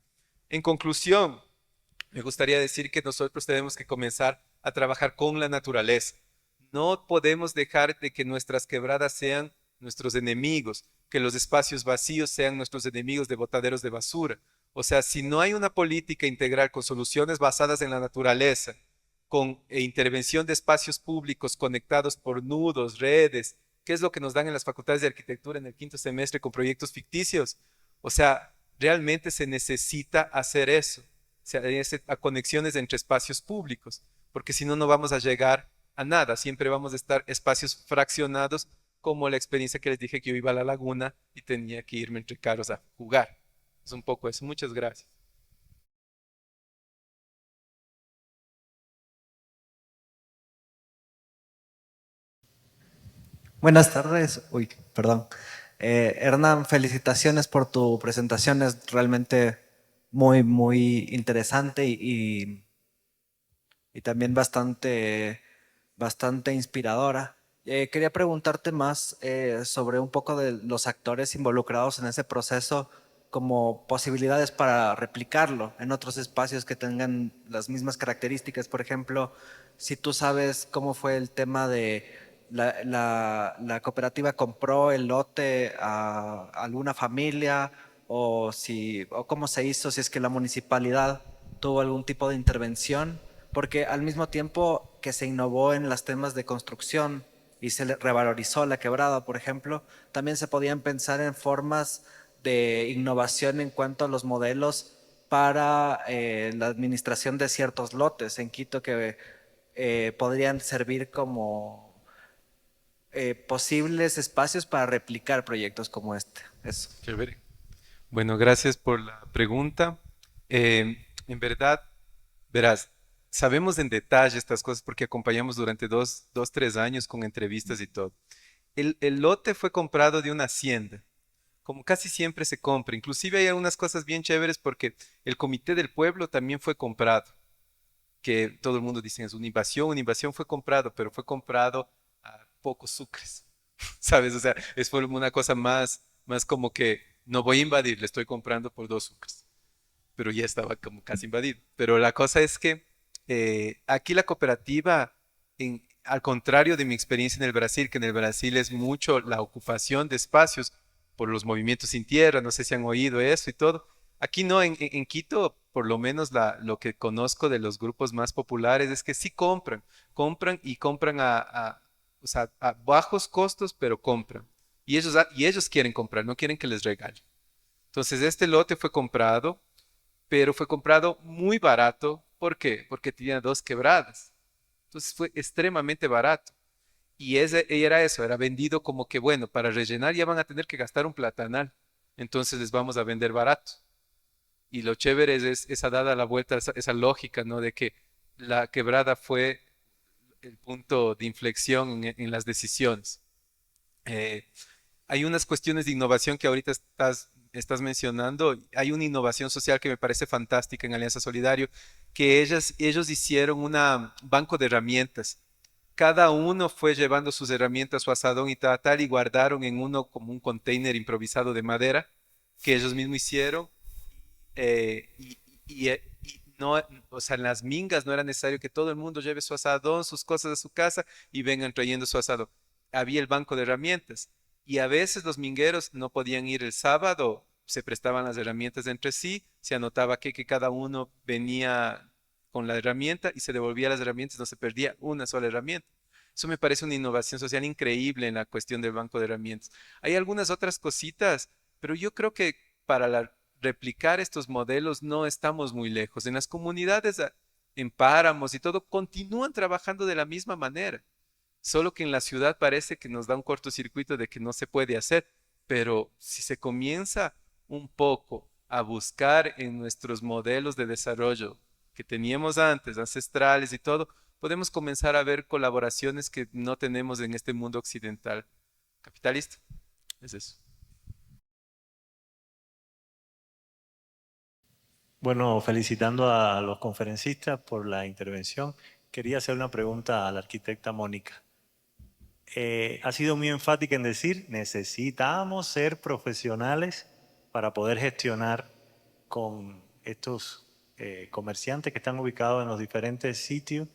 En conclusión, me gustaría decir que nosotros tenemos que comenzar a trabajar con la naturaleza. No podemos dejar de que nuestras quebradas sean nuestros enemigos, que los espacios vacíos sean nuestros enemigos de botaderos de basura. O sea, si no hay una política integral con soluciones basadas en la naturaleza, con intervención de espacios públicos conectados por nudos, redes, ¿qué es lo que nos dan en las facultades de arquitectura en el 5º semestre con proyectos ficticios? O sea, realmente se necesita hacer eso, o sea, a conexiones entre espacios públicos, porque si no, no vamos a llegar a nada, siempre vamos a estar espacios fraccionados, como la experiencia que les dije que yo iba a la laguna y tenía que irme entre carros a jugar. Es un poco eso. Muchas gracias. Buenas tardes. Uy, perdón. Hernán, felicitaciones por tu presentación. Es realmente muy, muy interesante y también bastante inspiradora. Quería preguntarte más sobre un poco de los actores involucrados en ese proceso como posibilidades para replicarlo en otros espacios que tengan las mismas características. Por ejemplo, si tú sabes cómo fue el tema de la cooperativa compró el lote a alguna familia o cómo se hizo, si es que la municipalidad tuvo algún tipo de intervención, porque al mismo tiempo que se innovó en los temas de construcción y se revalorizó la quebrada, por ejemplo, también se podían pensar en formas de innovación en cuanto a los modelos para la administración de ciertos lotes en Quito que podrían servir como posibles espacios para replicar proyectos como este. Eso. Chévere. Bueno, gracias por la pregunta. En verdad, verás, sabemos en detalle estas cosas porque acompañamos durante 3 años con entrevistas y todo. El lote fue comprado de una hacienda, como casi siempre se compra. Inclusive hay algunas cosas bien chéveres porque el comité del pueblo también fue comprado, que todo el mundo dice es una invasión fue comprado, pero fue comprado a pocos sucres, ¿sabes? O sea, es fue una cosa más como que no voy a invadir, le estoy comprando por 2 sucres, pero ya estaba como casi invadido. Pero la cosa es que Aquí la cooperativa, al contrario de mi experiencia en el Brasil, que en el Brasil es mucho la ocupación de espacios por los movimientos sin tierra, no sé si han oído eso y todo. Aquí no, en Quito, por lo menos lo que conozco de los grupos más populares es que sí compran y compran o sea, a bajos costos, pero compran. Y ellos quieren comprar, no quieren que les regalen. Entonces, este lote fue comprado, pero fue comprado muy barato. ¿Por qué? Porque tenía dos quebradas. Entonces fue extremadamente barato. Y era eso, era vendido como que, bueno, para rellenar ya van a tener que gastar un platanal. Entonces les vamos a vender barato. Y lo chévere es esa dada la vuelta, esa lógica, ¿no? De que la quebrada fue el punto de inflexión en las decisiones. Eh, Hay unas cuestiones de innovación que ahorita estás mencionando. Hay una innovación social que me parece fantástica en Alianza Solidario, que ellos hicieron un banco de herramientas. Cada uno fue llevando sus herramientas, su asadón y tal, y guardaron en uno como un container improvisado de madera que ellos mismos hicieron. Y no, o sea, en las mingas no era necesario que todo el mundo lleve su asadón, sus cosas a su casa y vengan trayendo su asadón. Había el banco de herramientas y a veces los mingueros no podían ir el sábado, se prestaban las herramientas entre sí, se anotaba que cada uno venía con la herramienta y se devolvía las herramientas, no se perdía una sola herramienta. Eso me parece una innovación social increíble en la cuestión del banco de herramientas. Hay algunas otras cositas, pero yo creo que para replicar estos modelos no estamos muy lejos. En las comunidades, en páramos y todo, continúan trabajando de la misma manera. Solo que en la ciudad parece que nos da un cortocircuito de que no se puede hacer. Pero si se comienza un poco a buscar en nuestros modelos de desarrollo que teníamos antes, ancestrales y todo, podemos comenzar a ver colaboraciones que no tenemos en este mundo occidental capitalista. Es eso. Bueno, felicitando a los conferencistas por la intervención, quería hacer una pregunta a la arquitecta Mónica. Ha sido muy enfática en decir, necesitamos ser profesionales para poder gestionar con estos comerciantes que están ubicados en los diferentes sitios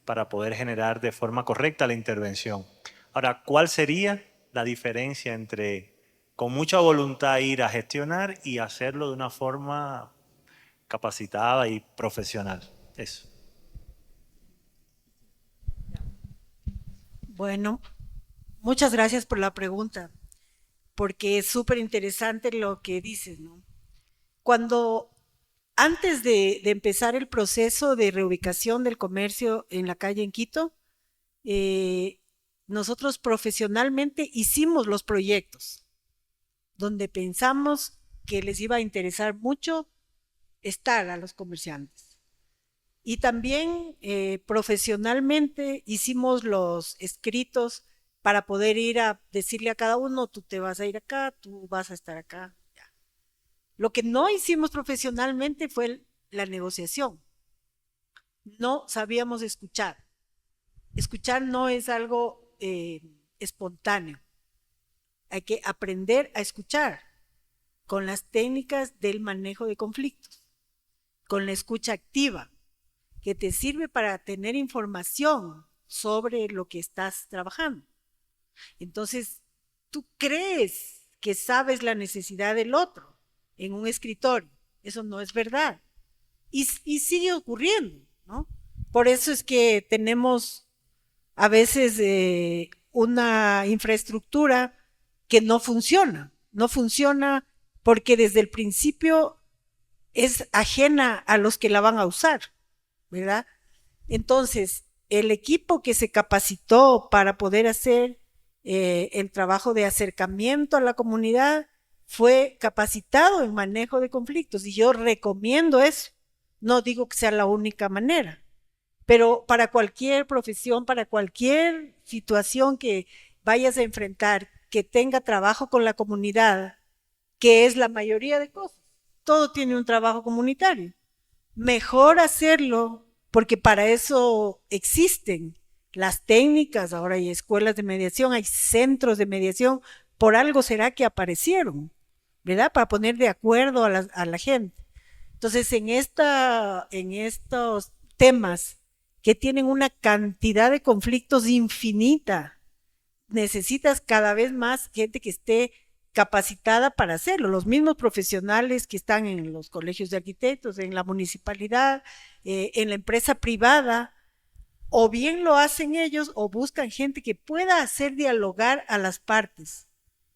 para poder generar de forma correcta la intervención. Ahora, ¿cuál sería la diferencia entre con mucha voluntad ir a gestionar y hacerlo de una forma capacitada y profesional? Eso. Bueno, muchas gracias por la pregunta, porque es súper interesante lo que dices, ¿no? Antes de empezar el proceso de reubicación del comercio en la calle en Quito, nosotros profesionalmente hicimos los proyectos donde pensamos que les iba a interesar mucho estar a los comerciantes. Y también profesionalmente hicimos los escritos para poder ir a decirle a cada uno, tú te vas a ir acá, tú vas a estar acá. Ya. Lo que no hicimos profesionalmente fue la negociación. No sabíamos escuchar. Escuchar no es algo espontáneo. Hay que aprender a escuchar con las técnicas del manejo de conflictos, con la escucha activa, que te sirve para tener información sobre lo que estás trabajando. Entonces, tú crees que sabes la necesidad del otro en un escritorio. Eso no es verdad. Y sigue ocurriendo, ¿no? Por eso es que tenemos a veces una infraestructura que no funciona. No funciona porque desde el principio es ajena a los que la van a usar, ¿verdad? Entonces, el equipo que se capacitó para poder hacer el trabajo de acercamiento a la comunidad fue capacitado en manejo de conflictos y yo recomiendo eso. No digo que sea la única manera, pero para cualquier profesión, para cualquier situación que vayas a enfrentar, que tenga trabajo con la comunidad, que es la mayoría de cosas, todo tiene un trabajo comunitario. Mejor hacerlo porque para eso existen las técnicas, ahora hay escuelas de mediación, hay centros de mediación, por algo será que aparecieron, ¿verdad? Para poner de acuerdo a la gente. Entonces, en estos temas que tienen una cantidad de conflictos infinita. Necesitas cada vez más gente que esté capacitada para hacerlo, los mismos profesionales que están en los colegios de arquitectos, en la municipalidad, en la empresa privada, o bien lo hacen ellos o buscan gente que pueda hacer dialogar a las partes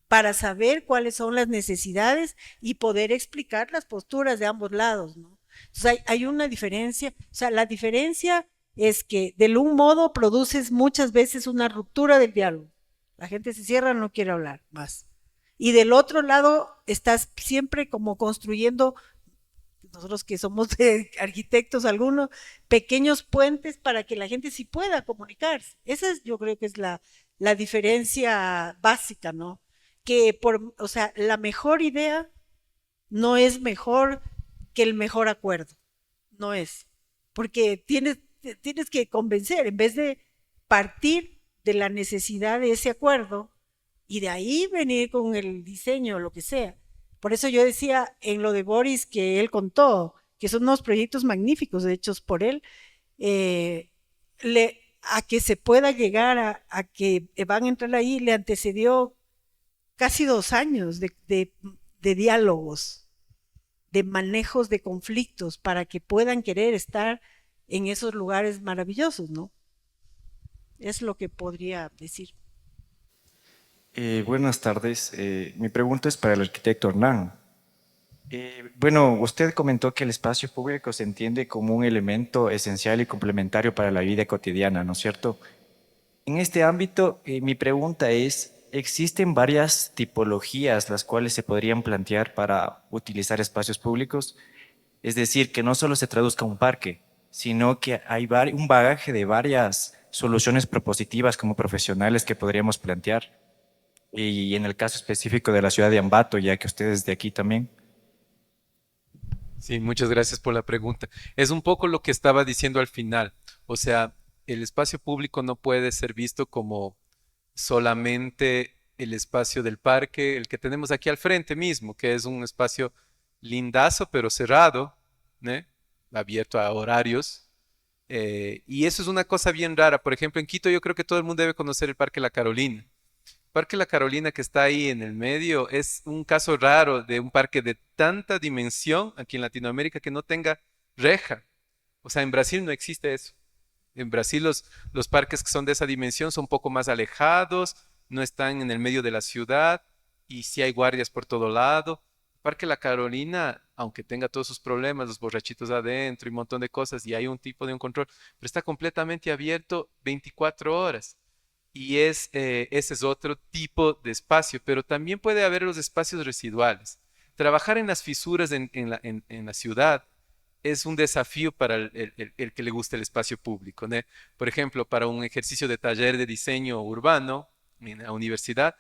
para saber cuáles son las necesidades y poder explicar las posturas de ambos lados, ¿no? Entonces hay una diferencia, o sea, la diferencia es que de un modo produces muchas veces una ruptura del diálogo. La gente se cierra, no quiere hablar más. Y del otro lado estás siempre como construyendo, nosotros que somos de arquitectos algunos, pequeños puentes para que la gente sí pueda comunicarse. Esa es, yo creo que es la diferencia básica, ¿no? Que o sea, la mejor idea no es mejor que el mejor acuerdo, no es, porque tienes que convencer, en vez de partir de la necesidad de ese acuerdo y de ahí venir con el diseño o lo que sea. Por eso yo decía en lo de Boris que él contó, que son unos proyectos magníficos hechos por él, eh, a que se pueda llegar a que van a entrar ahí, le antecedió casi 2 años de diálogos, de manejos de conflictos para que puedan querer estar en esos lugares maravillosos, ¿no? Es lo que podría decir. Buenas tardes. Mi pregunta es para el arquitecto Hernán. Bueno, usted comentó que el espacio público se entiende como un elemento esencial y complementario para la vida cotidiana, ¿no es cierto? En este ámbito, mi pregunta es, ¿existen varias tipologías las cuales se podrían plantear para utilizar espacios públicos? Es decir, que no solo se traduzca un parque, sino que hay un bagaje de varias soluciones propositivas como profesionales que podríamos plantear. Y en el caso específico de la ciudad de Ambato, ya que ustedes de aquí también. Sí, muchas gracias por la pregunta. Es un poco lo que estaba diciendo al final. O sea, el espacio público no puede ser visto como solamente el espacio del parque, el que tenemos aquí al frente mismo, que es un espacio lindazo pero cerrado, ¿no? Abierto a horarios. Y eso es una cosa bien rara. Por ejemplo, en Quito yo creo que todo el mundo debe conocer el Parque La Carolina. Parque La Carolina que está ahí en el medio es un caso raro de un parque de tanta dimensión aquí en Latinoamérica que no tenga reja. O sea, en Brasil no existe eso. En Brasil los parques que son de esa dimensión son un poco más alejados, no están en el medio de la ciudad y sí hay guardias por todo lado. Parque La Carolina, aunque tenga todos sus problemas, los borrachitos adentro y un montón de cosas, y hay un tipo de un control, pero está completamente abierto 24 horas. Y ese es otro tipo de espacio, pero también puede haber los espacios residuales. Trabajar en las fisuras en la ciudad es un desafío para el que le gusta el espacio público, ¿no? Por ejemplo, para un ejercicio de taller de diseño urbano en la universidad,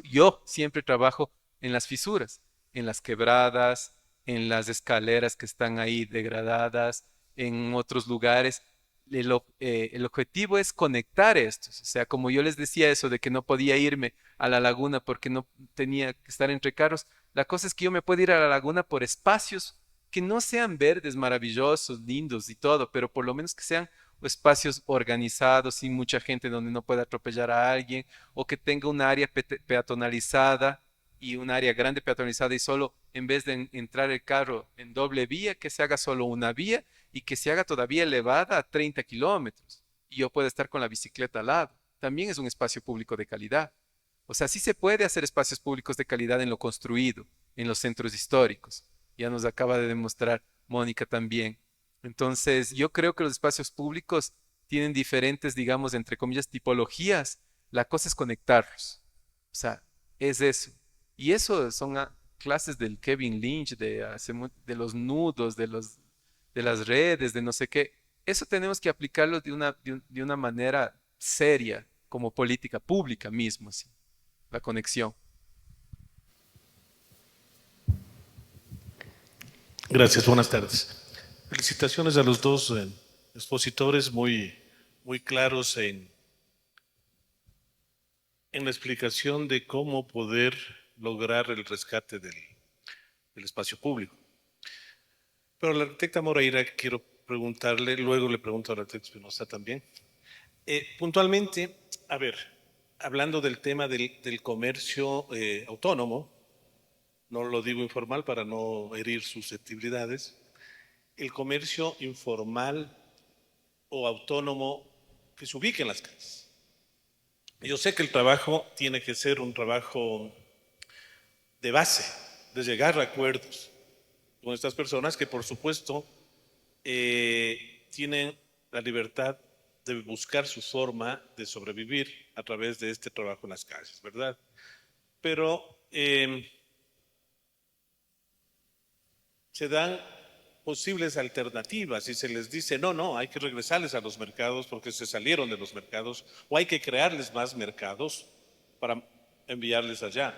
yo siempre trabajo en las fisuras, en las quebradas, en las escaleras que están ahí degradadas, en otros lugares. El objetivo es conectar estos. O sea, como yo les decía eso de que no podía irme a la laguna porque no tenía que estar entre carros, la cosa es que yo me puedo ir a la laguna por espacios que no sean verdes, maravillosos, lindos y todo, pero por lo menos que sean espacios organizados, sin mucha gente donde no pueda atropellar a alguien, o que tenga un área peatonalizada y un área grande peatonalizada y solo en vez de entrar el carro en doble vía, que se haga solo una vía y que se haga todavía elevada a 30 kilómetros y yo pueda estar con la bicicleta al lado. También es un espacio público de calidad. O sea, sí se puede hacer espacios públicos de calidad en lo construido, en los centros históricos. Ya nos acaba de demostrar Mónica también. Entonces, yo creo que los espacios públicos tienen diferentes, digamos, entre comillas, tipologías. La cosa es conectarlos. O sea, es eso. Y eso son clases del Kevin Lynch, de los nudos, de las redes, de no sé qué. Eso tenemos que aplicarlo de una manera seria, como política pública mismo, ¿sí? La conexión. Gracias, buenas tardes. Felicitaciones a los dos expositores muy claros en la explicación de cómo poder lograr el rescate del espacio público. Pero a la arquitecta Moreira quiero preguntarle, luego le pregunto al arquitecto Espinosa también. Puntualmente, a ver, hablando del tema del comercio autónomo, no lo digo informal para no herir susceptibilidades, el comercio informal o autónomo que se ubique en las calles. Yo sé que el trabajo tiene que ser un trabajo de base, de llegar a acuerdos con estas personas que por supuesto tienen la libertad de buscar su forma de sobrevivir a través de este trabajo en las calles, ¿verdad? Pero se dan posibles alternativas y se les dice, no, no, hay que regresarles a los mercados porque se salieron de los mercados, o hay que crearles más mercados para enviarles allá.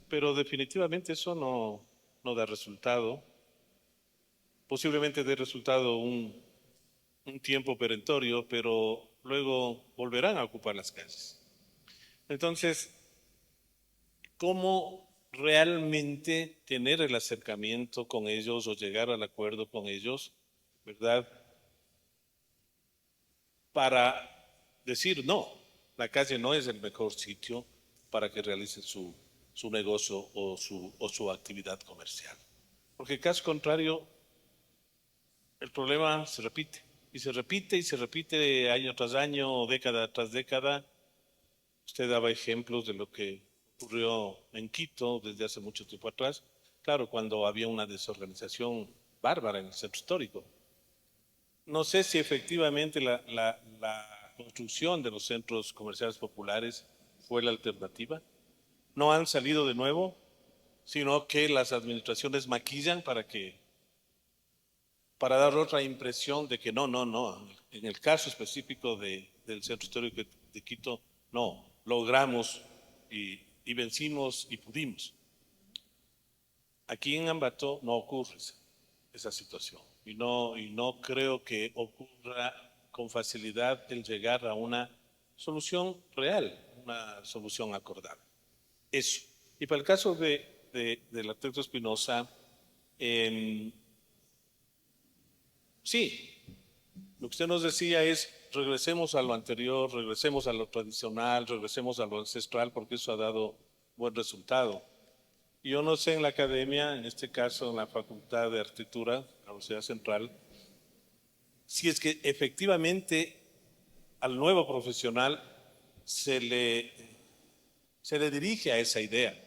Pero definitivamente eso no da resultado. Posiblemente dé resultado un tiempo perentorio, pero luego volverán a ocupar las calles. Entonces, ¿cómo realmente tener el acercamiento con ellos o llegar al acuerdo con ellos, ¿verdad? Para decir, no, la calle no es el mejor sitio para que realicen su negocio o su actividad comercial. Porque caso contrario, el problema se repite, y se repite, y se repite año tras año, década tras década. Usted daba ejemplos de lo que ocurrió en Quito desde hace mucho tiempo atrás, claro, cuando había una desorganización bárbara en el centro histórico. No sé si efectivamente la construcción de los centros comerciales populares fue la alternativa. No han salido de nuevo, sino que las administraciones maquillan para dar otra impresión de que no. En el caso específico del centro histórico de Quito, no, logramos y vencimos y pudimos. Aquí en Ambato no ocurre esa situación y no creo que ocurra con facilidad el llegar a una solución real, una solución acordada. Eso. Y para el caso del arquitecto Espinosa, sí, lo que usted nos decía es regresemos a lo anterior, regresemos a lo tradicional, regresemos a lo ancestral, porque eso ha dado buen resultado. Yo no sé en la academia, en este caso en la Facultad de Arquitectura, la Universidad Central, si es que efectivamente al nuevo profesional se le dirige a esa idea.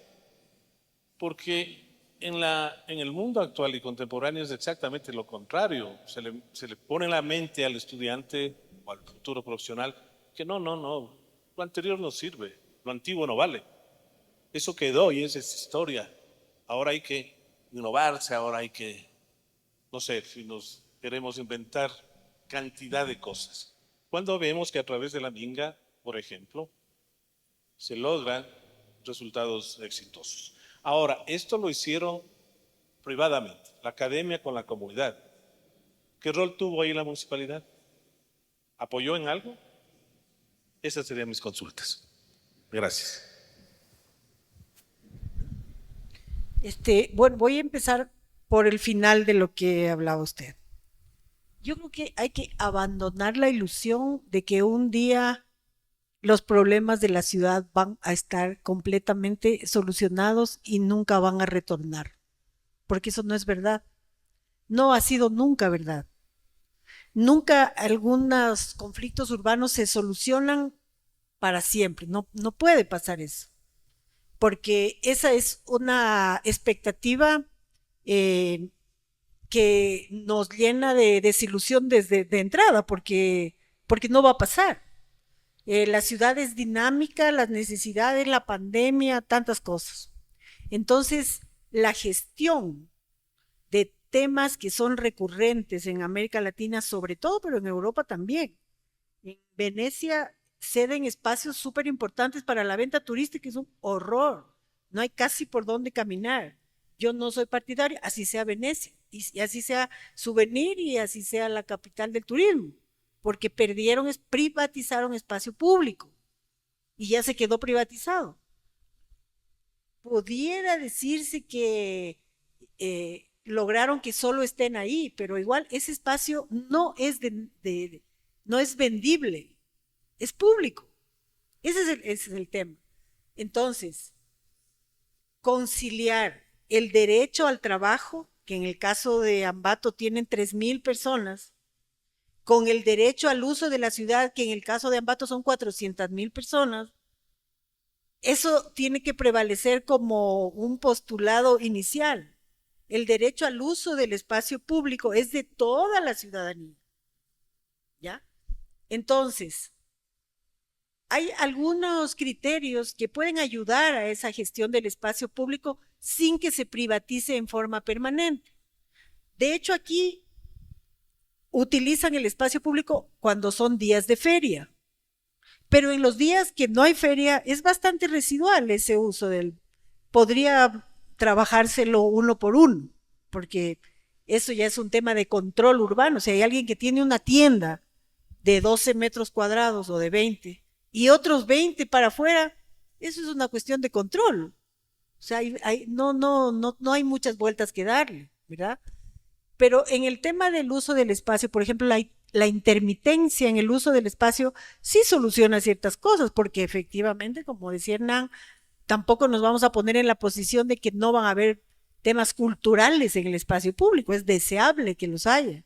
Porque en el mundo actual y contemporáneo es exactamente lo contrario. Se le pone en la mente al estudiante o al futuro profesional que no, lo anterior no sirve, lo antiguo no vale. Eso quedó y esa es historia. Ahora hay que innovarse, ahora hay que, no sé, si nos queremos inventar cantidad de cosas. Cuando vemos que a través de la Minga, por ejemplo, se logran resultados exitosos. Ahora, esto lo hicieron privadamente, la academia con la comunidad. ¿Qué rol tuvo ahí la municipalidad? ¿Apoyó en algo? Esas serían mis consultas. Gracias. Bueno, voy a empezar por el final de lo que hablaba usted. Yo creo que hay que abandonar la ilusión de que un día los problemas de la ciudad van a estar completamente solucionados y nunca van a retornar, porque eso no es verdad. No ha sido nunca verdad. Nunca algunos conflictos urbanos se solucionan para siempre. No puede pasar eso, porque esa es una expectativa que nos llena de desilusión desde de entrada, porque no va a pasar. La ciudad es dinámica, las necesidades, la pandemia, tantas cosas. Entonces, la gestión de temas que son recurrentes en América Latina sobre todo, pero en Europa también. En Venecia ceden espacios súper importantes para la venta turística, es un horror. No hay casi por dónde caminar. Yo no soy partidaria, así sea Venecia, y así sea Souvenir, y así sea la capital del turismo, porque privatizaron espacio público, y ya se quedó privatizado. Pudiera decirse que lograron que solo estén ahí, pero igual ese espacio no es, no es vendible, es público. Ese es el tema. Entonces, conciliar el derecho al trabajo, que en el caso de Ambato tienen 3.000 personas, con el derecho al uso de la ciudad, que en el caso de Ambato son 400.000 personas, eso tiene que prevalecer como un postulado inicial. El derecho al uso del espacio público es de toda la ciudadanía. ¿Ya? Entonces, hay algunos criterios que pueden ayudar a esa gestión del espacio público sin que se privatice en forma permanente. De hecho, aquí utilizan el espacio público cuando son días de feria. Pero en los días que no hay feria es bastante residual ese uso del... Podría trabajárselo uno por uno, porque eso ya es un tema de control urbano. Si hay alguien que tiene una tienda de 12 metros cuadrados o de 20 y otros 20 para afuera, eso es una cuestión de control. O sea, no hay muchas vueltas que darle, ¿verdad? Pero en el tema del uso del espacio, por ejemplo, la intermitencia en el uso del espacio sí soluciona ciertas cosas, porque efectivamente, como decía Hernán, tampoco nos vamos a poner en la posición de que no van a haber temas culturales en el espacio público, es deseable que los haya.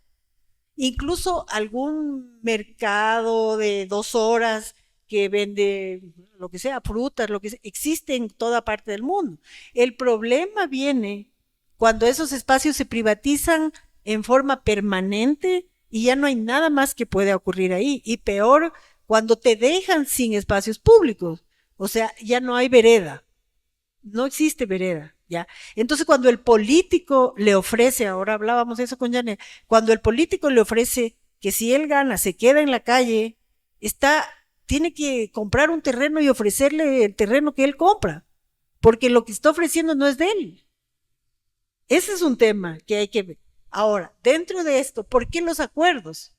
Incluso algún mercado de 2 horas que vende lo que sea, frutas, lo que sea, existe en toda parte del mundo. El problema viene cuando esos espacios se privatizan en forma permanente y ya no hay nada más que pueda ocurrir ahí. Y peor, cuando te dejan sin espacios públicos, o sea, ya no hay vereda, no existe vereda, ¿ya? Entonces, cuando el político le ofrece, ahora hablábamos de eso con Janet, cuando el político le ofrece que si él gana, se queda en la calle, tiene que comprar un terreno y ofrecerle el terreno que él compra, porque lo que está ofreciendo no es de él. Ese es un tema que hay que ver. Ahora, dentro de esto, ¿por qué los acuerdos?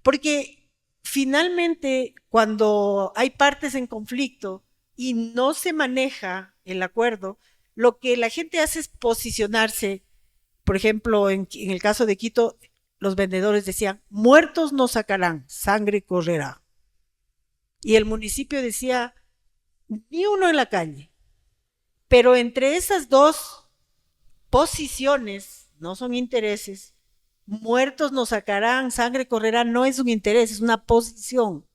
Porque finalmente, cuando hay partes en conflicto y no se maneja el acuerdo, lo que la gente hace es posicionarse. Por ejemplo, en el caso de Quito, los vendedores decían, muertos no sacarán, sangre correrá. Y el municipio decía, ni uno en la calle. Pero entre esas dos posiciones, no son intereses, muertos nos sacarán, sangre correrá, no es un interés, es una posición.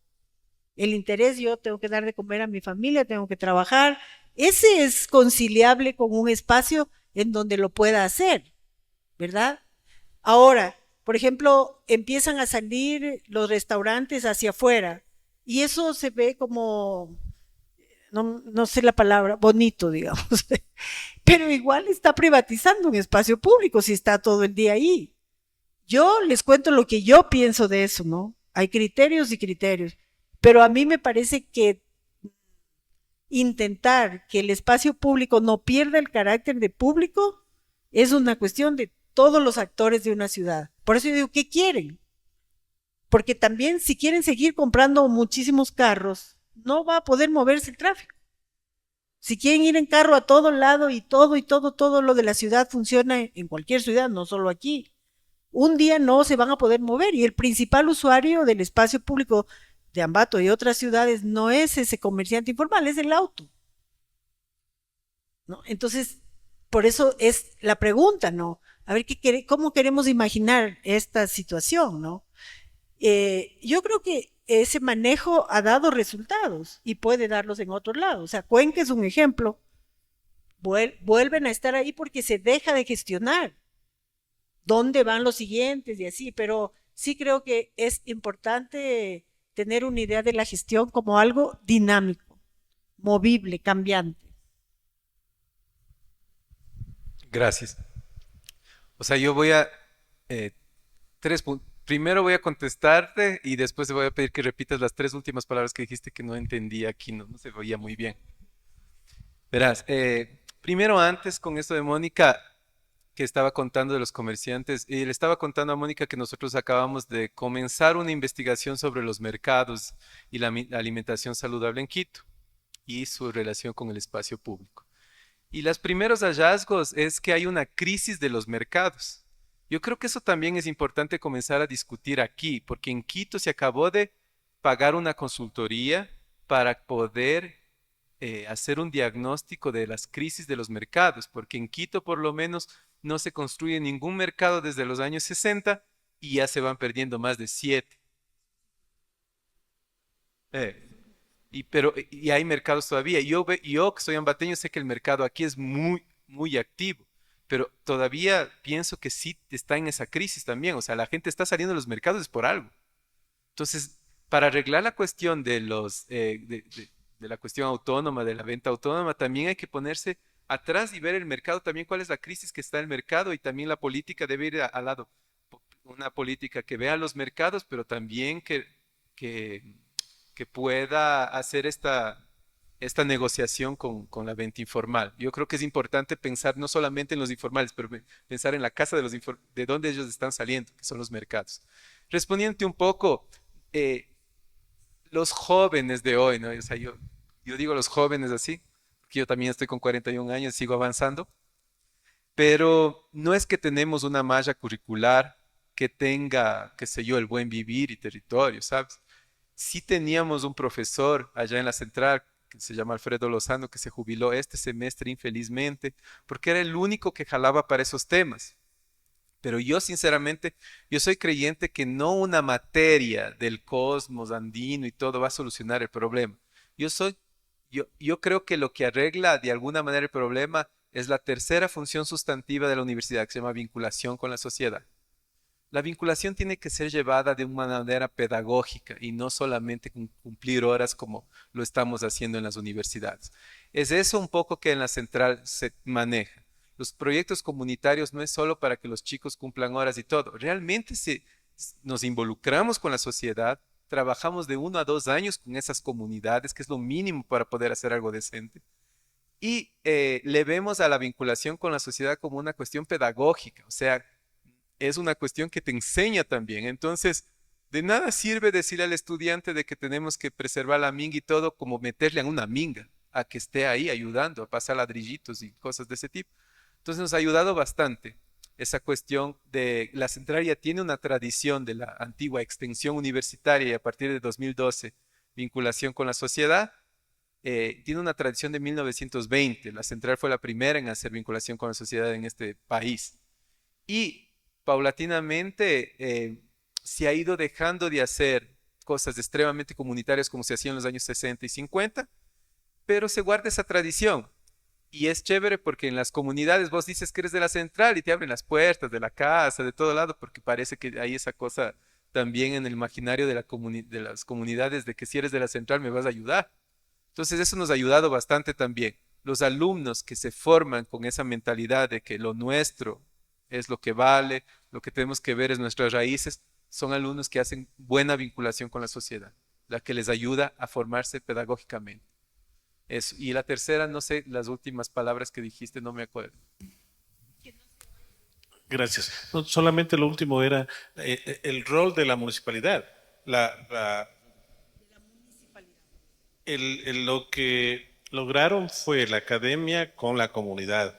El interés, yo tengo que dar de comer a mi familia, tengo que trabajar, ese es conciliable con un espacio en donde lo pueda hacer, ¿verdad? Ahora, por ejemplo, empiezan a salir los restaurantes hacia afuera y eso se ve como, no sé la palabra, bonito, digamos, pero igual está privatizando un espacio público si está todo el día ahí. Yo les cuento lo que yo pienso de eso, ¿no? Hay criterios y criterios, pero a mí me parece que intentar que el espacio público no pierda el carácter de público es una cuestión de todos los actores de una ciudad. Por eso yo digo, ¿qué quieren? Porque también si quieren seguir comprando muchísimos carros, no va a poder moverse el tráfico. Si quieren ir en carro a todo lado y todo lo de la ciudad funciona en cualquier ciudad, no solo aquí. Un día no se van a poder mover y el principal usuario del espacio público de Ambato y otras ciudades no es ese comerciante informal, es el auto, ¿no? Entonces, por eso es la pregunta, ¿no? A ver, ¿cómo queremos imaginar esta situación, ¿no? Yo creo que ese manejo ha dado resultados y puede darlos en otros lados. O sea, Cuenca es un ejemplo. Vuelven a estar ahí porque se deja de gestionar. ¿Dónde van los siguientes? Y así, pero sí creo que es importante tener una idea de la gestión como algo dinámico, movible, cambiante. Gracias. O sea, yo voy a 3 puntos. Primero voy a contestarte y después te voy a pedir que repitas las 3 últimas palabras que dijiste que no entendí aquí, no se oía muy bien. Verás, primero antes con esto de Mónica, que estaba contando de los comerciantes, y le estaba contando a Mónica que nosotros acabamos de comenzar una investigación sobre los mercados y la alimentación saludable en Quito y su relación con el espacio público. Y los primeros hallazgos es que hay una crisis de los mercados. Yo creo que eso también es importante comenzar a discutir aquí, porque en Quito se acabó de pagar una consultoría para poder hacer un diagnóstico de las crisis de los mercados, porque en Quito por lo menos no se construye ningún mercado desde los años 60 y ya se van perdiendo más de 7. Y hay mercados todavía. Yo que soy ambateño sé que el mercado aquí es muy, muy activo, pero todavía pienso que sí está en esa crisis también. O sea, la gente está saliendo de los mercados es por algo. Entonces, para arreglar la cuestión de la cuestión autónoma, de la venta autónoma, también hay que ponerse atrás y ver el mercado también cuál es la crisis que está en el mercado y también la política debe ir al lado. Una política que vea los mercados, pero también que, que pueda hacer esta negociación con la venta informal. Yo creo que es importante pensar no solamente en los informales, pero pensar en la casa de donde ellos están saliendo, que son los mercados. Respondiente un poco, eh, los jóvenes de hoy, ¿no? O sea, yo digo los jóvenes así, porque yo también estoy con 41 años, sigo avanzando, pero no es que tenemos una malla curricular que tenga, qué sé yo, el buen vivir y territorio, ¿sabes? Sí teníamos un profesor allá en la central que se llama Alfredo Lozano, que se jubiló este semestre infelizmente, porque era el único que jalaba para esos temas. Pero yo sinceramente, yo soy creyente que no una materia del cosmos andino y todo va a solucionar el problema. Yo creo que lo que arregla de alguna manera el problema es la tercera función sustantiva de la universidad, que se llama vinculación con la sociedad. La vinculación tiene que ser llevada de una manera pedagógica y no solamente cumplir horas como lo estamos haciendo en las universidades. Es eso un poco que en la central se maneja. Los proyectos comunitarios no es solo para que los chicos cumplan horas y todo. Realmente nos involucramos con la sociedad, trabajamos de 1 a 2 años con esas comunidades, que es lo mínimo para poder hacer algo decente. Y le vemos a la vinculación con la sociedad como una cuestión pedagógica, o sea, es una cuestión que te enseña también. Entonces, de nada sirve decirle al estudiante de que tenemos que preservar la minga y todo, como meterle en una minga, a que esté ahí ayudando, a pasar ladrillitos y cosas de ese tipo. Entonces nos ha ayudado bastante esa cuestión de la central ya tiene una tradición de la antigua extensión universitaria y a partir de 2012 vinculación con la sociedad. Tiene una tradición de 1920. La central fue la primera en hacer vinculación con la sociedad en este país. Y paulatinamente se ha ido dejando de hacer cosas extremadamente comunitarias como se hacía en los años 60 y 50, pero se guarda esa tradición. Y es chévere porque en las comunidades vos dices que eres de la central y te abren las puertas de la casa, de todo lado, porque parece que hay esa cosa también en el imaginario de las comunidades de que si eres de la central me vas a ayudar. Entonces eso nos ha ayudado bastante también. Los alumnos que se forman con esa mentalidad de que lo nuestro es lo que vale, lo que tenemos que ver es nuestras raíces, son alumnos que hacen buena vinculación con la sociedad, la que les ayuda a formarse pedagógicamente. Eso. Y la tercera, no sé, las últimas palabras que dijiste, no me acuerdo. Gracias. No, solamente lo último era el rol de la municipalidad. Lo que lograron fue la academia con la comunidad,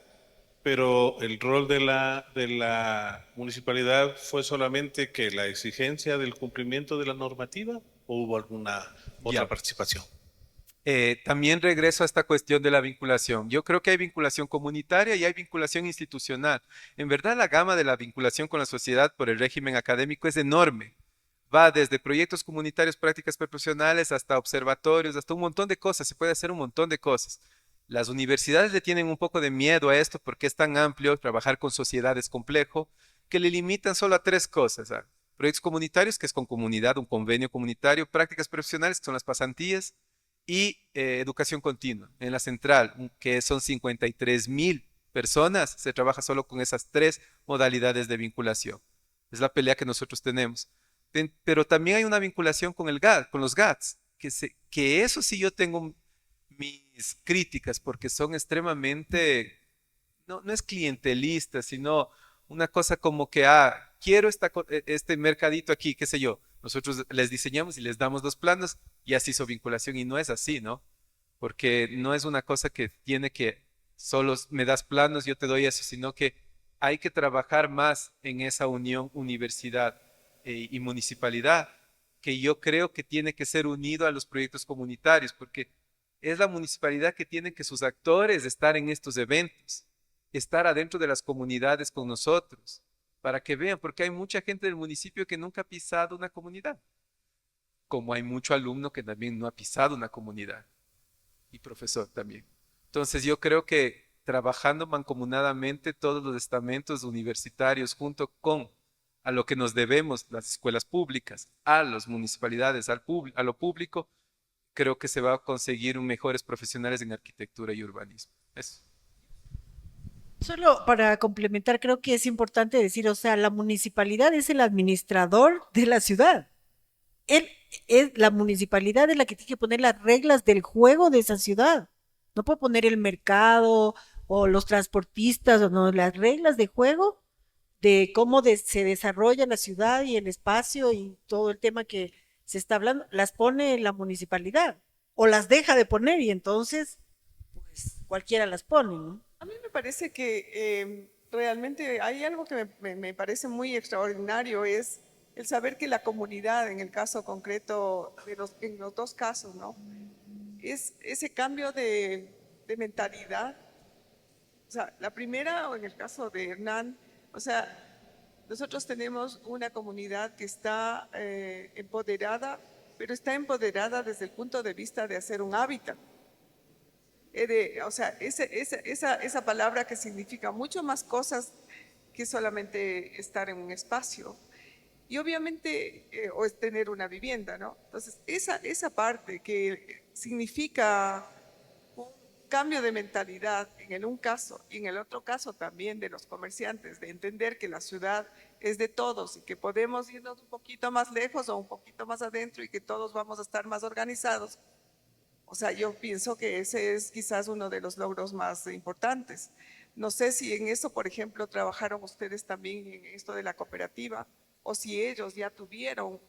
pero el rol de la municipalidad fue solamente que la exigencia del cumplimiento de la normativa o hubo alguna otra participación. También regreso a esta cuestión de la vinculación. Yo creo que hay vinculación comunitaria y hay vinculación institucional. En verdad, la gama de la vinculación con la sociedad por el régimen académico es enorme. Va desde proyectos comunitarios, prácticas profesionales, hasta observatorios, hasta un montón de cosas. Se puede hacer un montón de cosas. Las universidades le tienen un poco de miedo a esto porque es tan amplio, trabajar con sociedades complejo, que le limitan solo a 3 cosas. Proyectos comunitarios, que es con comunidad, un convenio comunitario, prácticas profesionales, que son las pasantías, y educación continua. En la central, que son 53.000 personas, se trabaja solo con esas 3 modalidades de vinculación. Es la pelea que nosotros tenemos. Pero también hay una vinculación con con los GATS, que eso sí yo tengo mis críticas, porque son extremadamente, no es clientelista, sino una cosa como que, quiero este mercadito aquí, qué sé yo. Nosotros les diseñamos y les damos los planos y así hizo vinculación y no es así, ¿no? Porque no es una cosa que tiene que solo me das planos, yo te doy eso, sino que hay que trabajar más en esa unión universidad y municipalidad, que yo creo que tiene que ser unido a los proyectos comunitarios, porque es la municipalidad que tiene que sus actores estar en estos eventos, estar adentro de las comunidades con nosotros, para que vean, porque hay mucha gente del municipio que nunca ha pisado una comunidad, como hay mucho alumno que también no ha pisado una comunidad, y profesor también. Entonces yo creo que trabajando mancomunadamente todos los estamentos universitarios junto con a lo que nos debemos las escuelas públicas, a las municipalidades, a lo público, creo que se va a conseguir mejores profesionales en arquitectura y urbanismo. Eso. Solo para complementar, creo que es importante decir, o sea, la municipalidad es el administrador de la ciudad. Él es la municipalidad es la que tiene que poner las reglas del juego de esa ciudad. No puede poner el mercado o los transportistas o no, las reglas de juego de cómo se desarrolla la ciudad y el espacio y todo el tema que se está hablando, las pone la municipalidad o las deja de poner y entonces, pues cualquiera las pone, ¿no? A mí me parece que realmente hay algo que me parece muy extraordinario, es el saber que la comunidad, en el caso concreto, en los dos casos, ¿no? Es ese cambio de mentalidad. O sea, la primera, o en el caso de Hernán, o sea, nosotros tenemos una comunidad que está empoderada, pero está empoderada desde el punto de vista de hacer un hábitat. O sea, esa palabra que significa mucho más cosas que solamente estar en un espacio. Y obviamente, o es tener una vivienda, ¿no? Entonces, esa parte que significa un cambio de mentalidad en un caso y en el otro caso también de los comerciantes, de entender que la ciudad es de todos y que podemos irnos un poquito más lejos o un poquito más adentro y que todos vamos a estar más organizados. O sea, yo pienso que ese es quizás uno de los logros más importantes. No sé si en eso, por ejemplo, trabajaron ustedes también en esto de la cooperativa o si ellos ya tuvieron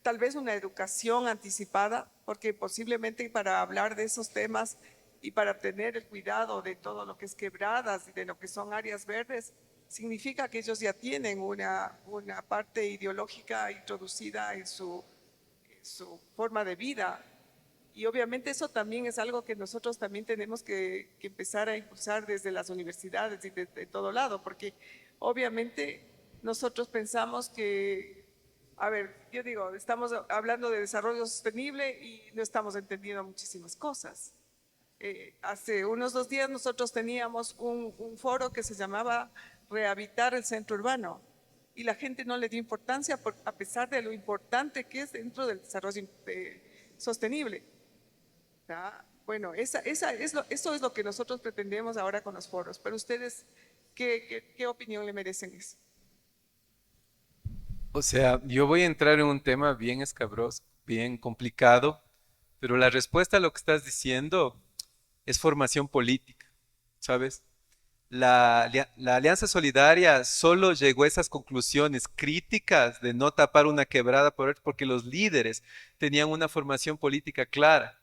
tal vez una educación anticipada, porque posiblemente para hablar de esos temas y para tener el cuidado de todo lo que es quebradas y de lo que son áreas verdes, significa que ellos ya tienen una parte ideológica introducida en su forma de vida. Y obviamente eso también es algo que nosotros también tenemos que empezar a impulsar desde las universidades y de todo lado, porque obviamente nosotros pensamos que, a ver, yo digo, estamos hablando de desarrollo sostenible y no estamos entendiendo muchísimas cosas. Hace unos 2 días nosotros teníamos un foro que se llamaba Rehabilitar el Centro Urbano y la gente no le dio importancia a pesar de lo importante que es dentro del desarrollo sostenible. ¿Ya? Bueno, eso es lo que nosotros pretendemos ahora con los foros, pero ustedes, ¿qué opinión le merecen eso? O sea, yo voy a entrar en un tema bien escabroso, bien complicado, pero la respuesta a lo que estás diciendo es formación política, ¿sabes? La Alianza Solidaria solo llegó a esas conclusiones críticas de no tapar una quebrada porque los líderes tenían una formación política clara.